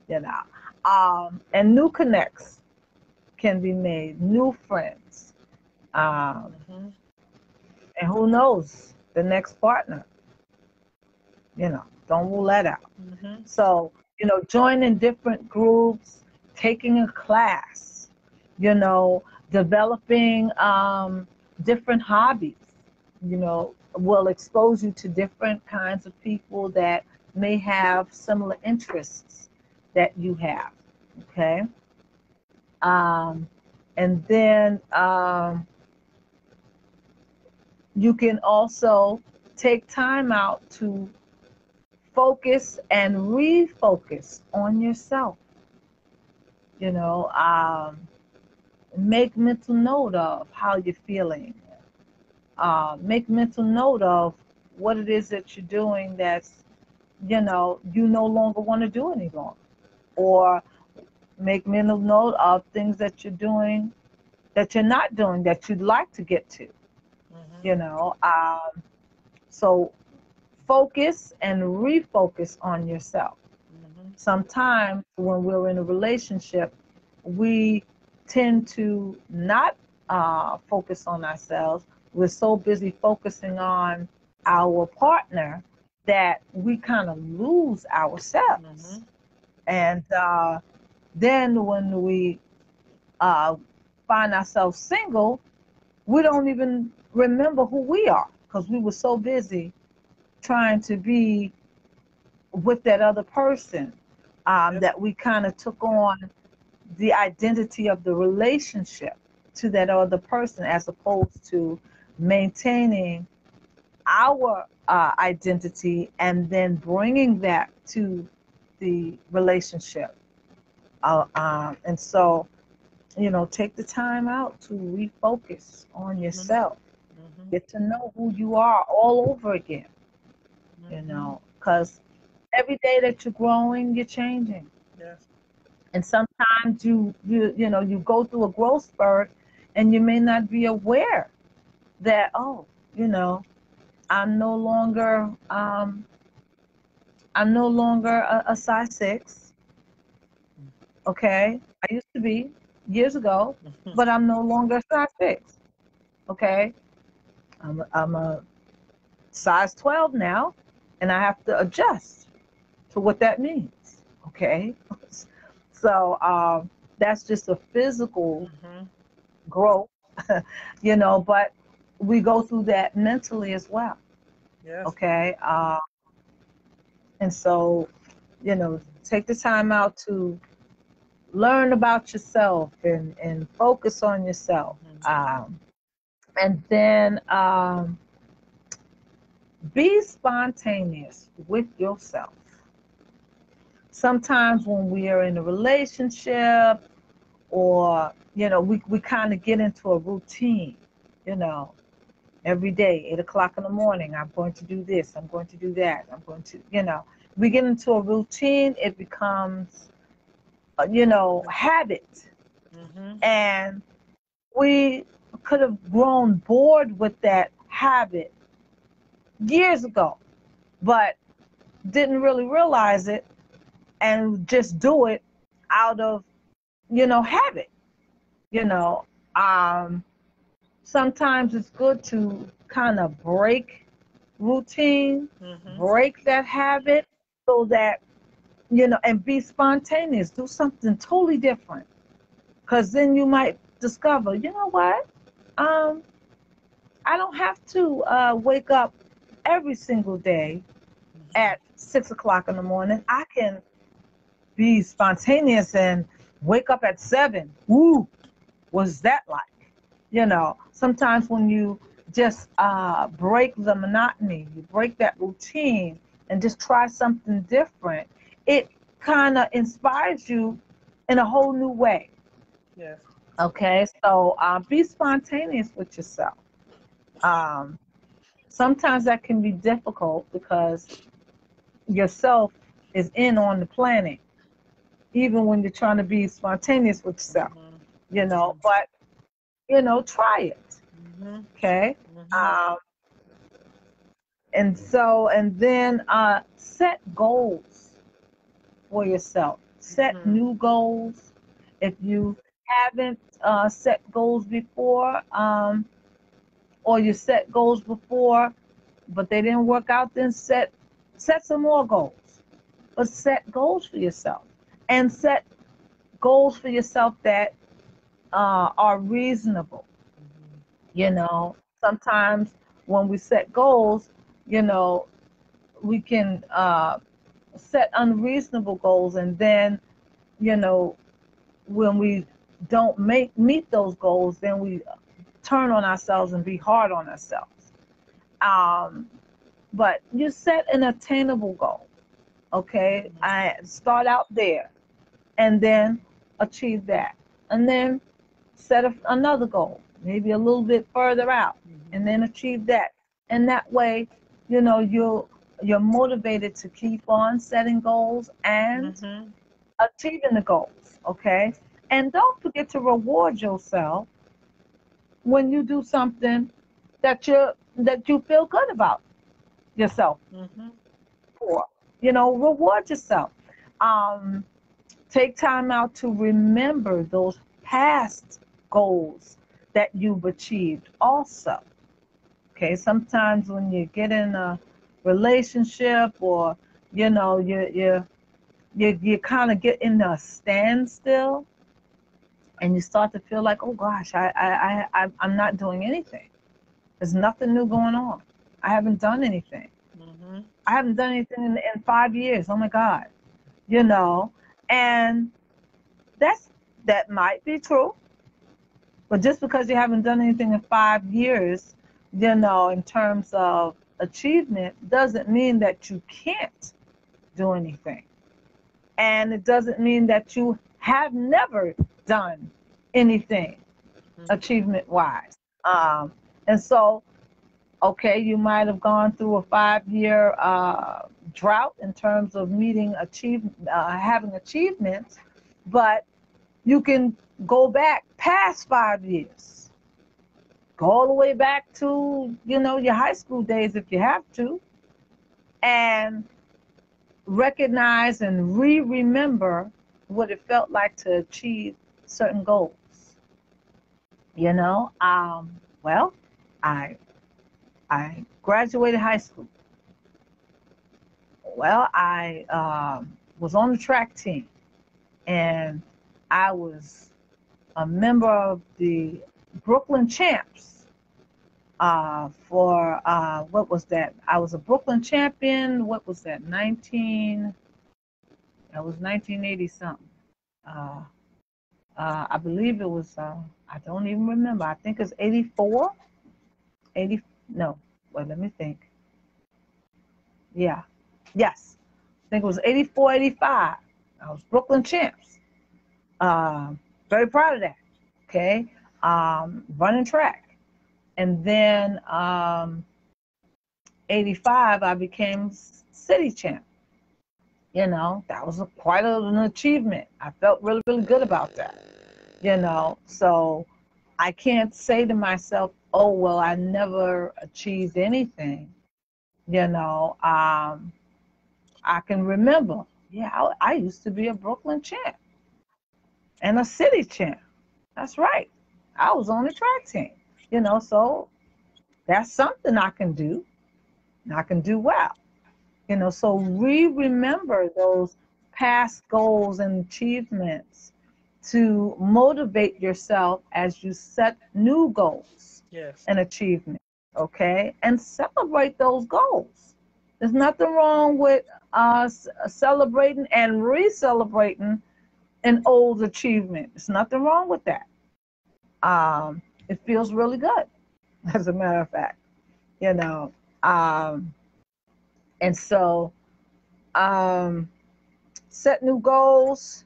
and new connects can be made, new friends, and who knows, the next partner, don't rule that out. So, joining different groups, taking a class, developing different hobbies, will expose you to different kinds of people that may have similar interests that you have. Okay. And then you can also take time out to focus and refocus on yourself. Make mental note of how you're feeling. Make mental note of what it is that you're doing that's, you no longer want to do any longer. Or make mental note of things that you're doing that you're not doing that you'd like to get to. So focus and refocus on yourself. Sometimes when we're in a relationship, we tend to not focus on ourselves. We're so busy focusing on our partner that we kind of lose ourselves. And then when we find ourselves single, we don't even remember who we are because we were so busy trying to be with that other person that we kind of took on the identity of the relationship to that other person as opposed to maintaining our identity and then bringing that to the relationship. And so, take the time out to refocus on yourself. Get to know who you are all over again, because every day that you're growing, you're changing.
Yes.
And sometimes you go through a growth spurt and you may not be aware that, I'm no longer a size 6. Okay, I used to be years ago, but I'm no longer a size 6. Okay, I'm a size 12 now, and I have to adjust to what that means. Okay, so that's just a physical growth, but we go through that mentally as well.
Yes.
Okay, and so, take the time out to learn about yourself and focus on yourself. And then be spontaneous with yourself. Sometimes when we are in a relationship or, we kind of get into a routine, every day, 8 o'clock in the morning, I'm going to do this, I'm going to do that, I'm going to, we get into a routine, it becomes, habit. And we could have grown bored with that habit years ago, but didn't really realize it and just do it out of, habit. Sometimes it's good to kind of break routine, break that habit so that, and be spontaneous, do something totally different. Because then you might discover, you know what? I don't have to wake up every single day at 6 o'clock in the morning. I can be spontaneous and wake up at 7. Woo, what's that like? You know, sometimes when you just break the monotony, you break that routine and just try something different, it kind of inspires you in a whole new way.
Yes.
Okay, so be spontaneous with yourself. Um, Sometimes that can be difficult because yourself is in on the planning, even when you're trying to be spontaneous with yourself, you know, but, you know, try it. Okay. And then set goals for yourself. Set new goals. If you haven't set goals before, or you set goals before, but they didn't work out, then set some more goals. But set goals for yourself, and set goals for yourself that are reasonable. You know, sometimes when we set goals, you know, we can set unreasonable goals, and then, you know, when we don't meet those goals, then we turn on ourselves and be hard on ourselves. But you set an attainable goal, okay? I start out there, and then achieve that, and then set another goal, maybe a little bit further out, and then achieve that. And that way, you know, you're motivated to keep on setting goals and achieving the goals, okay? And don't forget to reward yourself when you do something that you feel good about yourself for. You know, reward yourself. Take time out to remember those past goals that you've achieved also. Okay, sometimes when you get in a relationship, or, you know, you kind of get in a standstill, and you start to feel like, oh gosh, I'm not doing anything. There's nothing new going on. I haven't done anything. I haven't done anything in 5 years. Oh my God. You know, and that might be true. But just because you haven't done anything in 5 years, you know, in terms of achievement, doesn't mean that you can't do anything. And it doesn't mean that you have never done anything achievement-wise. And so, okay, you might have gone through a 5-year drought in terms of having achievements, but you can go back past 5 years. Go all the way back to, you know, your high school days if you have to, and recognize and remember what it felt like to achieve certain goals. You know, well, I graduated high school. Well, I was on the track team, and I was a member of the Brooklyn Champs for what was that? I was a Brooklyn champion. What was that? That was 1980 something. I believe it was. I don't even remember. I think it's 84. 80. No. Wait. Let me think. Yeah. Yes. I think it was 84, 85. I was Brooklyn Champs. Very proud of that. Okay. Running track. And then 85, I became city champ. You know, that was quite an achievement. I felt really, really good about that. You know, so I can't say to myself, oh, well, I never achieved anything. You know, I can remember, yeah, I used to be a Brooklyn champ and a city champ. That's right. I was on the track team, you know, so that's something I can do, and I can do well. You know, so remember those past goals and achievements to motivate yourself as you set new goals and achievements, okay? And celebrate those goals. There's nothing wrong with celebrating and re-celebrating an old achievement. There's nothing wrong with that. It feels really good, as a matter of fact, you know. And so set new goals,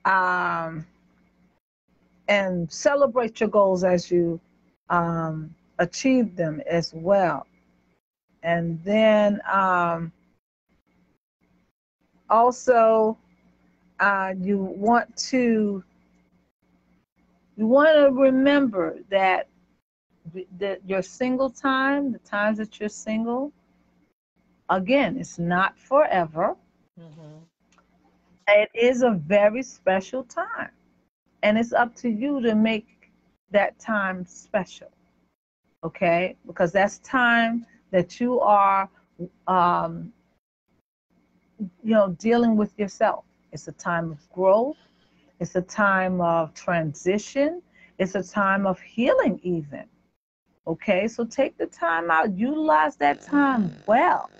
um, and celebrate your goals as you achieve them as well. And then also you want to remember that your single time, the times that you're single, again, it's not forever.
Mhm.
It is a very special time, and it's up to you to make that time special. Okay, because that's time that you are um, dealing with yourself. It's a time of growth. It's a time of transition. It's a time of healing even. Okay, so take the time out, utilize that time well.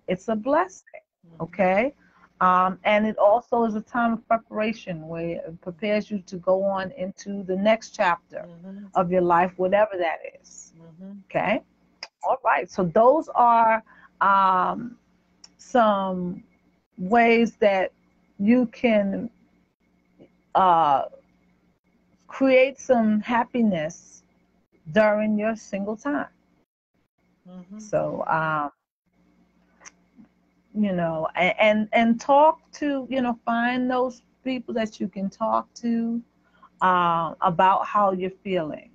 It's a blessing. Okay, and it also is a time of preparation where it prepares you to go on into the next chapter
Mhm.
of your life, whatever that is.
Mhm.
Okay, all right, so those are um, some ways that you can uh, create some happiness during your single time.
Mhm.
So, and talk to, find those people that you can talk to about how you're feeling.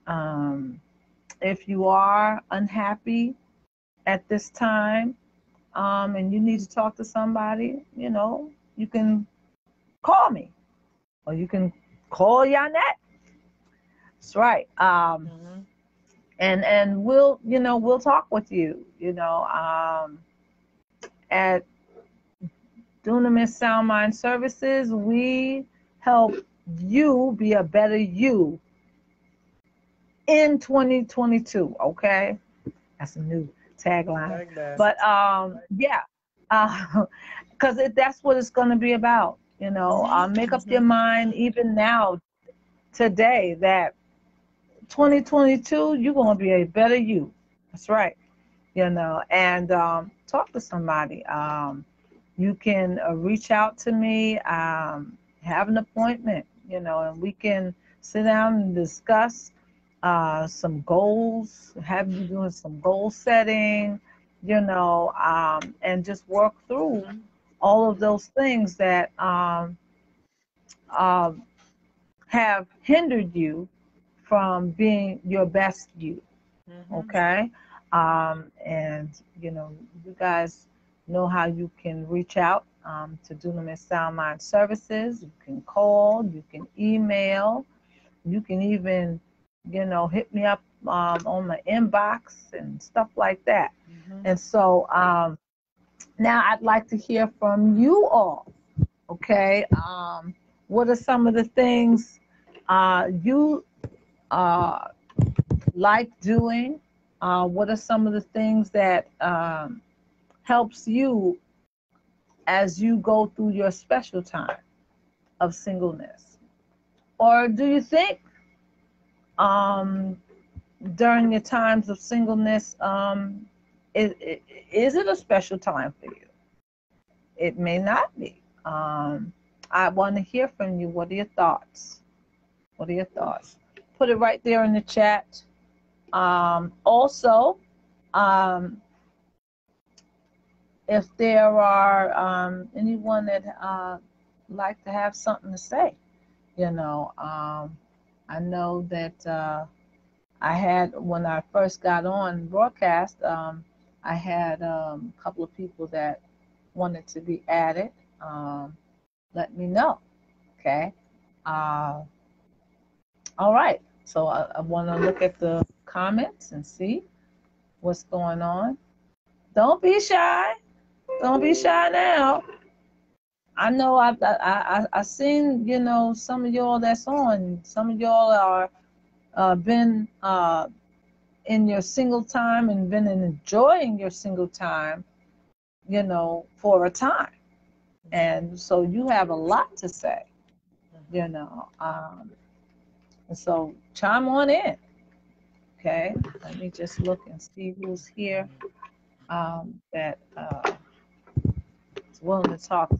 Um, if you are unhappy at this time, and you need to talk to somebody, you can call me, or you can call Yonnette. That's right.
Mhm.
And we'll talk with you. At Dunamis Sound Mind Services, we help you be a better you in 2022. Okay, that's a new
I
tagline.
like that.
But yeah, because that's what it's going to be about. Make up your
Mhm.
mind even now, today, that 2022 you're going to be a better you. That's right. And talk to somebody. You can reach out to me, have an appointment, and we can sit down and discuss some goals, have you doing some goal setting, and just work through
Mhm.
all of those things that uh, have hindered you from being your best you.
Mhm.
Okay, and you guys know how you can reach out to Dunamis Sound Mind Services. You can call, you can email, you can even hit me up on my inbox and stuff like that.
Mhm.
And so now I'd like to hear from you all. Okay, what are some of the things you uh, like doing? What are some of the things that helps you as you go through your special time of singleness? Or do you think um, during your times of singleness, is it a special time for you? It may not be. I want to hear from you. What are your thoughts? What are your thoughts? Put it right there in the chat. Also, um, if there are anyone that like to have something to say, I know that I had, when I first got on broadcast, I had a couple of people that wanted to be added. Um, Let me know. Okay. Uh, all right. So I want to look at the comments and see what's going on. Don't be shy. Don't be shy now. I know I seen some of y'all that's on. Some of y'all are been in your single time and been enjoying your single time, for a time. And so you have a lot to say, you know. And so chime on in, okay? Let me just look and see who's here that is willing to talk.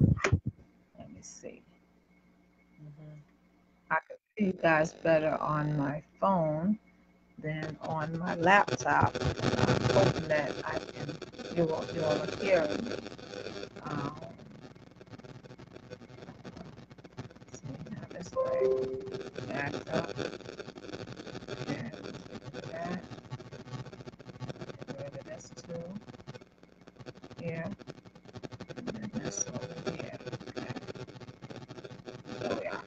Let me see. I can see you guys better on my phone than on my laptop. I'm hoping that I can, you all are hearing me. See, now this way, back up, and that, get rid of this too, here, and then this over here. Okay, there we are.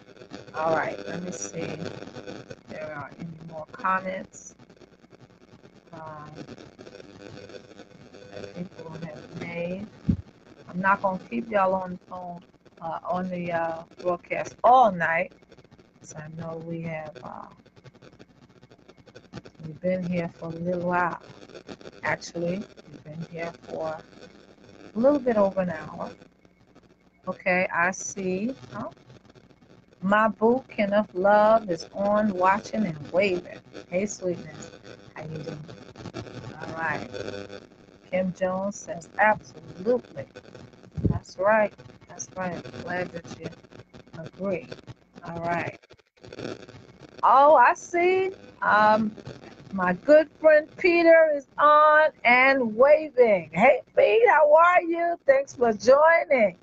All right, let me see if there are any more comments that people have made. I'm not going to keep y'all on the phone, on the broadcast all night, because I know we have, we've been here for a little while. Actually, we've been here for a little bit over an hour. Okay, I see. Oh, my boo, Kenneth Love, is on, watching and waving. Hey, sweetness. How you doing? All right. Kim Jones says, absolutely. That's right. That's right. Glad that you agree. All right. Oh, I see. My good friend Peter is on and waving. Hey, Pete, how are you? Thanks for joining.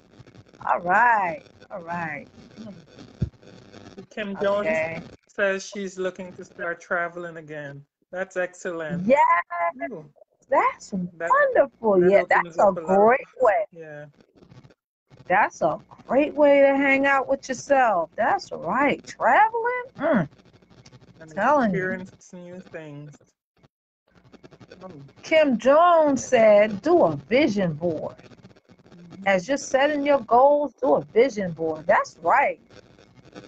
All right. All right.
Kim Jones
Okay.
says she's looking to start traveling again. That's excellent.
Yeah,
Ooh,
that's
that
wonderful.
that
Yeah,
opens
that's a
up a lot of,
great way.
yeah.
That's a great way to hang out with yourself. That's right. Traveling?
And
Telling you.
experience new things.
Kim Jones said, do a vision board. As you're setting your goals, do a vision board. That's right.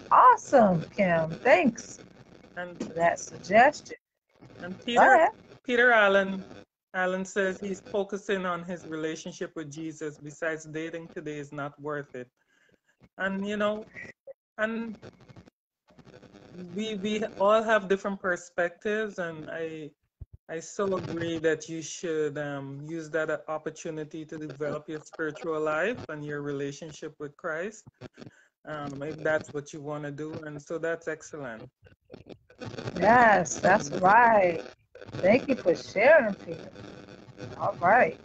Awesome, Kim. Thanks
And
for that suggestion.
and
Go ahead.
Peter Allen says he's focusing on his relationship with Jesus. Besides, dating today is not worth it. And you know, and we all have different perspectives, and I so agree that you should use that opportunity to develop your spiritual life and your relationship with Christ, if that's what you want to do. And so that's excellent.
Yes, that's right. Thank you for sharing, Peter. All right.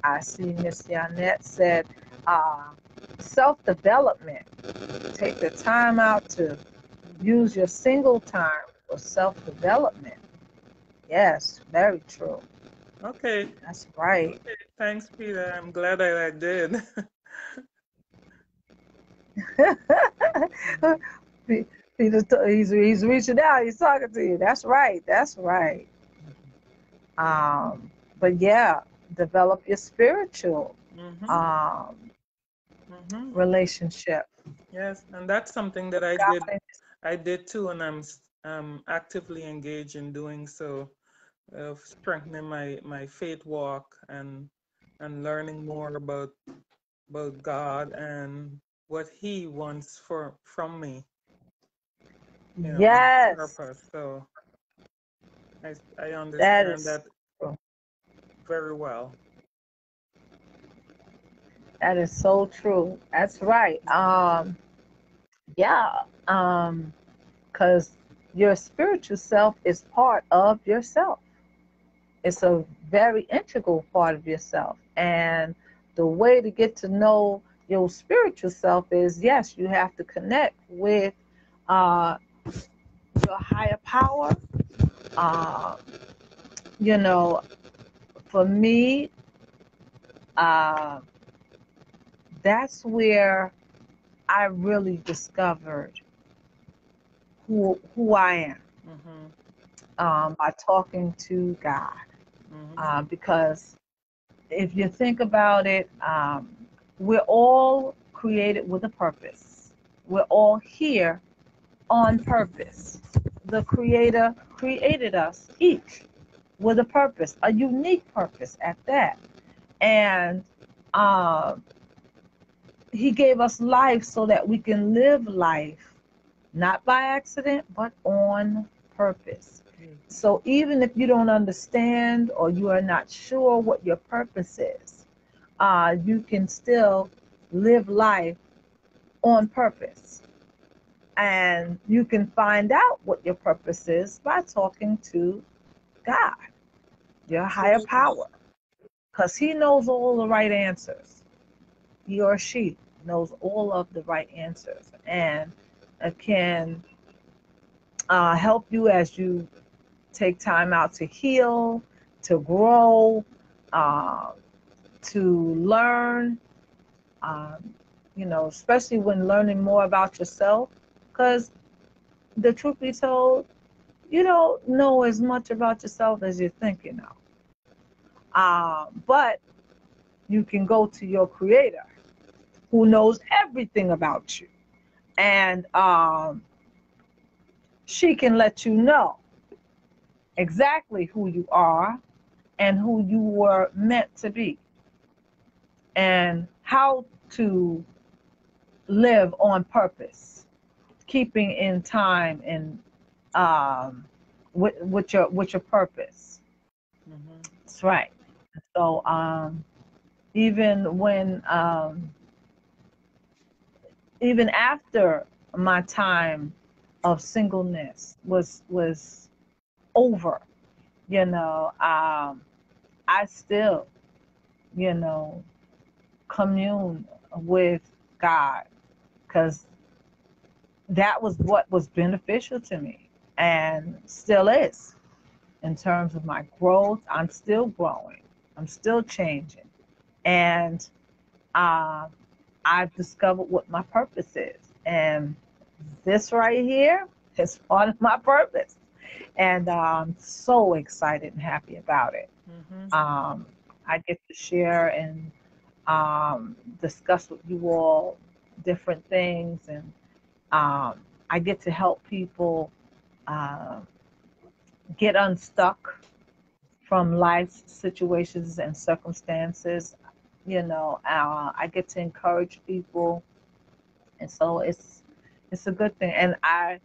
I see Miss Yonnette said, self-development. Take the time out to use your single time for self-development. Yes, very true.
Okay.
That's right.
Okay. Thanks, Peter. I'm glad I did.
Peter, he's reaching out. He's talking to you. That's right. That's right. But yeah, develop your spiritual relationship.
Yes, and that's something that I did too, and I'm actively engaged in doing so, of strengthening my faith walk and learning more about God and what He wants from me. You know,
Yes.
purpose. So I understand that very well.
That is so true. That's right. Yeah. Because your spiritual self is part of yourself. It's a very integral part of yourself. And the way to get to know your spiritual self is, yes, you have to connect with your higher power. You know, for me, that's where I really discovered who I am by talking to God. Because if you think about it, we're all created with a purpose. We're all here on purpose. The Creator created us each with a purpose, a unique purpose at that. And uh, he gave us life so that we can live life, not by accident, but on purpose. So even if you don't understand or you are not sure what your purpose is, you can still live life on purpose. And you can find out what your purpose is by talking to God, your higher power, because He knows all the right answers. He or she knows all of the right answers and can help you as you take time out to heal, to grow, uh, to learn, um, especially when learning more about yourself. Because the truth be told, you don't know as much about yourself as you think you know. But you can go to your creator who knows everything about you. And she can let you know exactly who you are and who you were meant to be and how to live on purpose, keeping in time and with your purpose.
Mm-hmm.
That's right. So even when even after my time of singleness was over, you know, I still, you know, commune with God because that was what was beneficial to me and still is in terms of my growth. I'm still growing. I'm still changing. And uh, I've discovered what my purpose is. And this right here is part of my purpose. And I'm so excited and happy about it.
Mm-hmm.
I get to share and discuss with you all different things. And I get to help people uh, get unstuck from life's situations and circumstances. I get to encourage people, and so it's a good thing. And I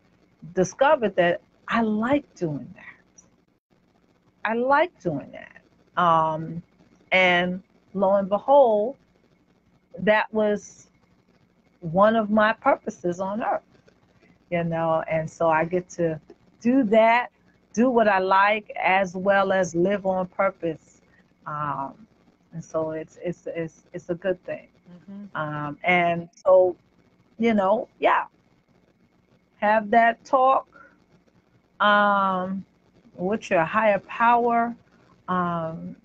discovered that I like doing that. I like doing that. And lo and behold, that was one of my purposes on earth. And so I get to do that, do what I like, as well as live on purpose. Um, and so it's a good thing.
Mm-hmm.
And so, yeah, have that talk um, with your higher power. Um,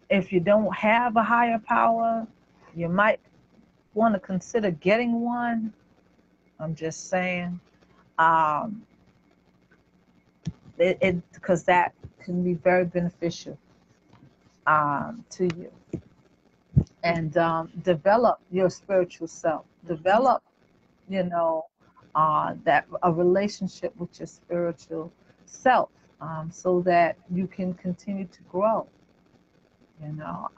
if you don't have a higher power, you might want to consider getting one. I'm just saying. Um, because that can be very beneficial to you. And develop your spiritual self.
Mm-hmm.
Develop, that a relationship with your spiritual self, so that you can continue to grow. You know,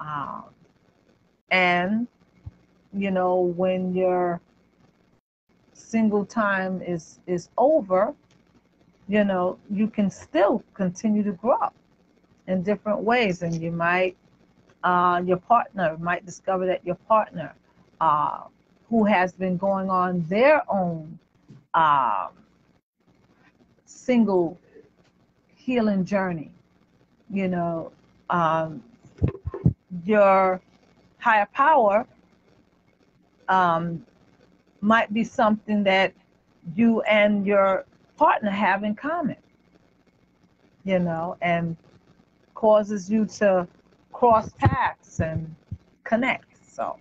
and when your single time is over, you can still continue to grow in different ways, and your partner might discover that your partner, uh, who has been going on their own um, single healing journey, you know, um, your higher power um, might be something that you and your partner have in common, and causes you to cross paths and connect. So,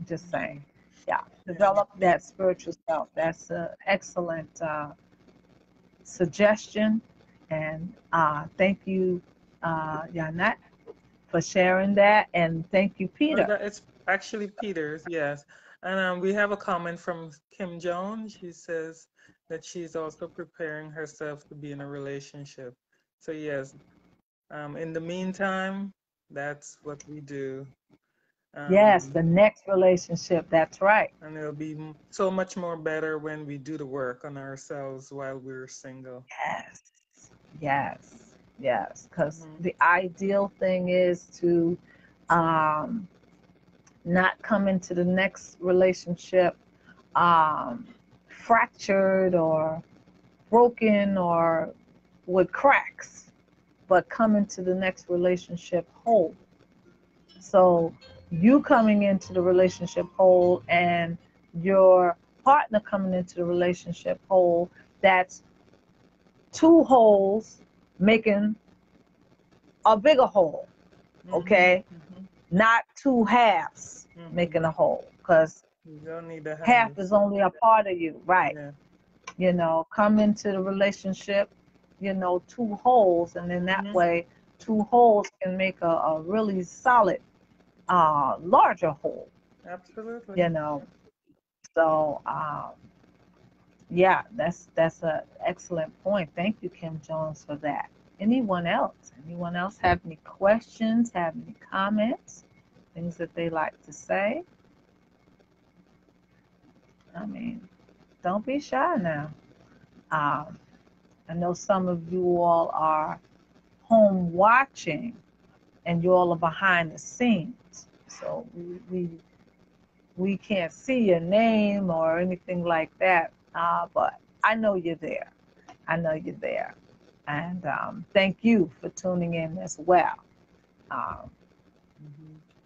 just saying, yeah, develop that spiritual self. That's an excellent suggestion. And thank you, Yonnette, for sharing that. And thank you,
Well,
Peter.
it's actually Peter's, yes. And we have a comment from Kim Jones. She says that she's also preparing herself to be in a relationship. So yes, in the meantime, that's what we do.
Yes, the next relationship. That's right.
And it'll be so much more better when we do the work on ourselves while we're single.
Yes, yes, yes. Because the ideal thing is to um, not come into the next relationship fractured or broken or with cracks, but come into the next relationship whole. So you coming into the relationship whole and your partner coming into the relationship whole, that's two holes making a bigger hole, okay? Not two halves making a whole, because
you don't need the
half is only a part of you, right?
Yeah.
You know, come into the relationship, you know, two holes, and then that way two holes can make a really solid larger hole.
Absolutely.
You know, so yeah, that's an excellent point. Thank you, Kim Jones, for that. Anyone else? Anyone else have any questions? Have any comments? Things that they like to say? I mean, don't be shy now. I know some of you all are home watching, and you all are behind the scenes, so we can't see your name or anything like that, but I know you're there. I know you're there. And thank you for tuning in as well.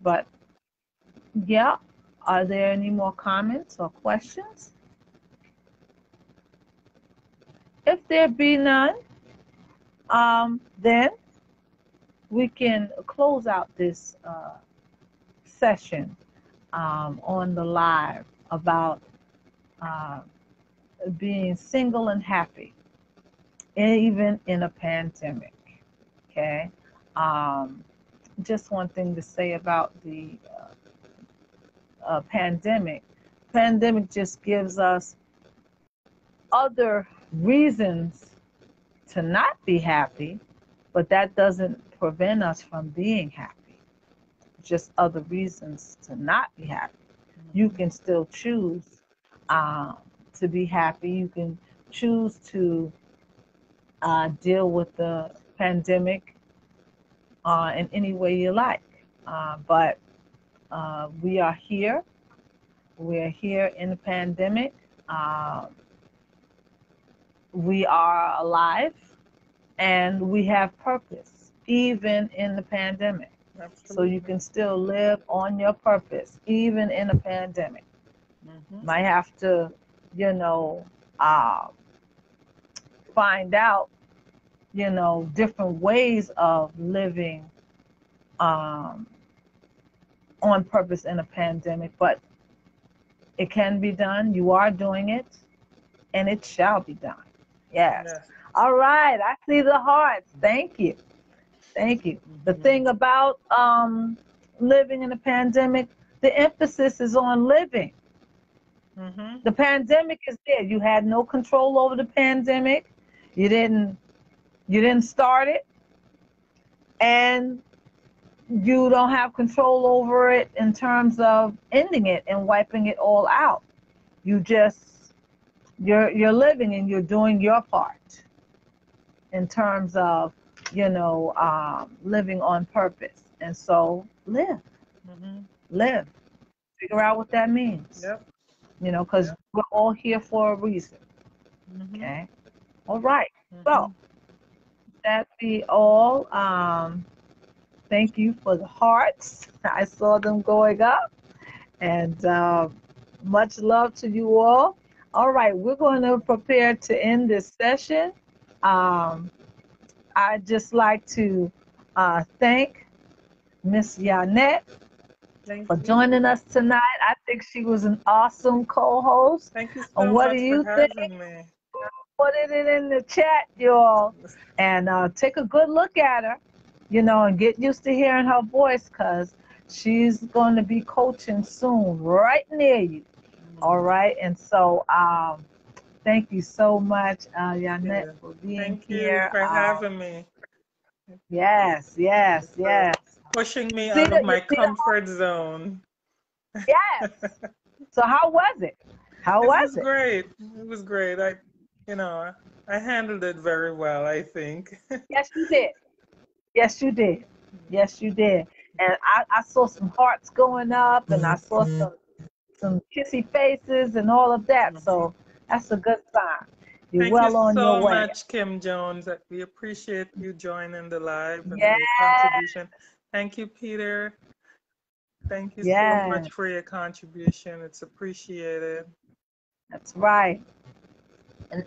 But yeah, are there any more comments or questions? If there be none, then we can close out this session on the live about being single and happy, even in a pandemic. Okay. Just one thing to say about the pandemic. Pandemic just gives us other reasons to not be happy, but that doesn't prevent us from being happy. Just other reasons to not be happy. You can still choose to be happy. You can choose to deal with the pandemic in any way you like. But we are here. We're here in the pandemic. We are alive and we have purpose, even in the pandemic. Absolutely. So you can still live on your purpose, even in a pandemic. Might have to, you know, find out, you know, different ways of living on purpose in a pandemic, but it can be done. You are doing it, and it shall be done. Yes. All right. I see the hearts. Thank you. Thank you. The thing about living in a pandemic, the emphasis is on living. The pandemic is there. You had no control over the pandemic. You didn't start it, and you don't have control over it in terms of ending it and wiping it all out. You just you're living and you're doing your part in terms of, you know, living on purpose. And so live. Live. Figure out what that means. You know, because we're all here for a reason. Okay. All right. So that be all. Thank you for the hearts. I saw them going up. And much love to you all. All right, we're going to prepare to end this session. I'd just like to thank Miss Yonnette for joining us tonight. I think she was an awesome co-host.
Thank you so
what
much
do you
for
think?
having me.
Put it in the chat, y'all, and take a good look at her, you know, and get used to hearing her voice, because she's going to be coaching soon, right near you. All right, and so thank you so much, Yonnette, for being here.
Thank you for having me.
Yes.
pushing me
See
out of
that you
my
see that?
comfort zone.
Yes. So how was it? How
It
was
was
it?
great. It was great. I handled it very well, I think.
Yes, you did. Yes, you did. Yes, you did. And I saw some hearts going up, and I saw some kissy faces and all of that. So that's a good sign. You're
Thank you
well on your
so
way.
much, Kim Jones. We appreciate you joining the live and
Yeah.
your contribution. Thank you, Peter. Thank you so
Yeah.
much for your contribution. It's appreciated.
That's right.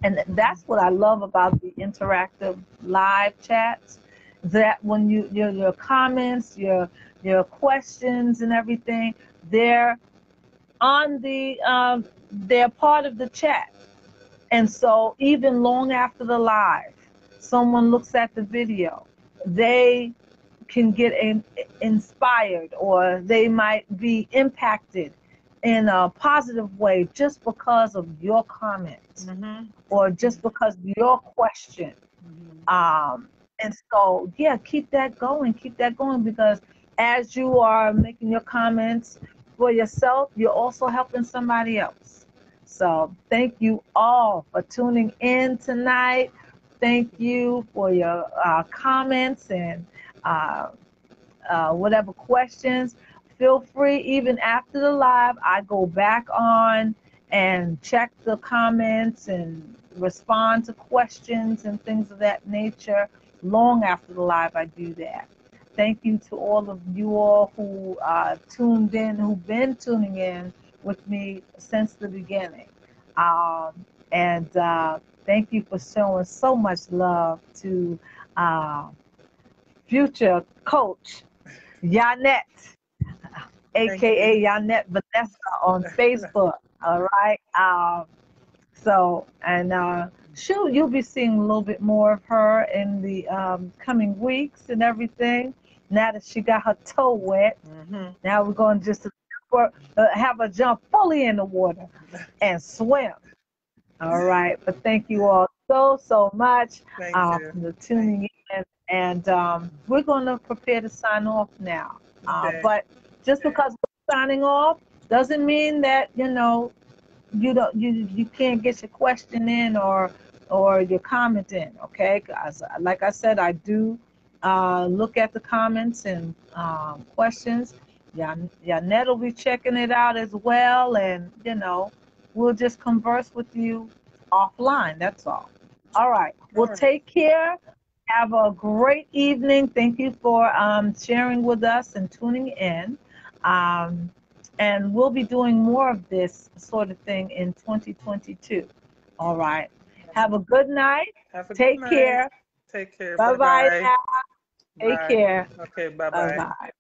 And that's what I love about the interactive live chats. That when your comments, your questions and everything, they're on they're part of the chat. And so even long after the live, someone looks at the video, they can get inspired, or they might be impacted in a positive way just because of your comment, or just because of your question. And so, yeah, keep that going, because as you are making your comments for yourself, you're also helping somebody else. So thank you all for tuning in tonight. Thank you for your comments and uh, whatever questions. Feel free, even after the live, I go back on and check the comments and respond to questions and things of that nature. Long after the live, I do that. Thank you to all of you all who tuned in, who've been tuning in with me since the beginning. And thank you for showing so much love to future coach Yonnette, aka Yonnette Vanessa on Facebook. All right. Shoot, you'll be seeing a little bit more of her in the coming weeks and everything. Now that she got her toe wet, now we're going to just have her jump fully in the water and swim. All right. But thank you all so much for the tuning in. And we're going to prepare to sign off now. But just because we're signing off doesn't mean that, you can't get your question in or your comment in, okay? 'Cause like I said, I do look at the comments and questions. Yannette will be checking it out as well, and we'll just converse with you offline. That's all. All right. Well, take care. Have a great evening. Thank you for sharing with us and tuning in. And we'll be doing more of this sort of thing in 2022. All right. Have a good night. Take care.
Take care.
Bye-bye
Bye-bye.
now. Take
Bye.
care.
Okay, bye-bye.
Bye-bye.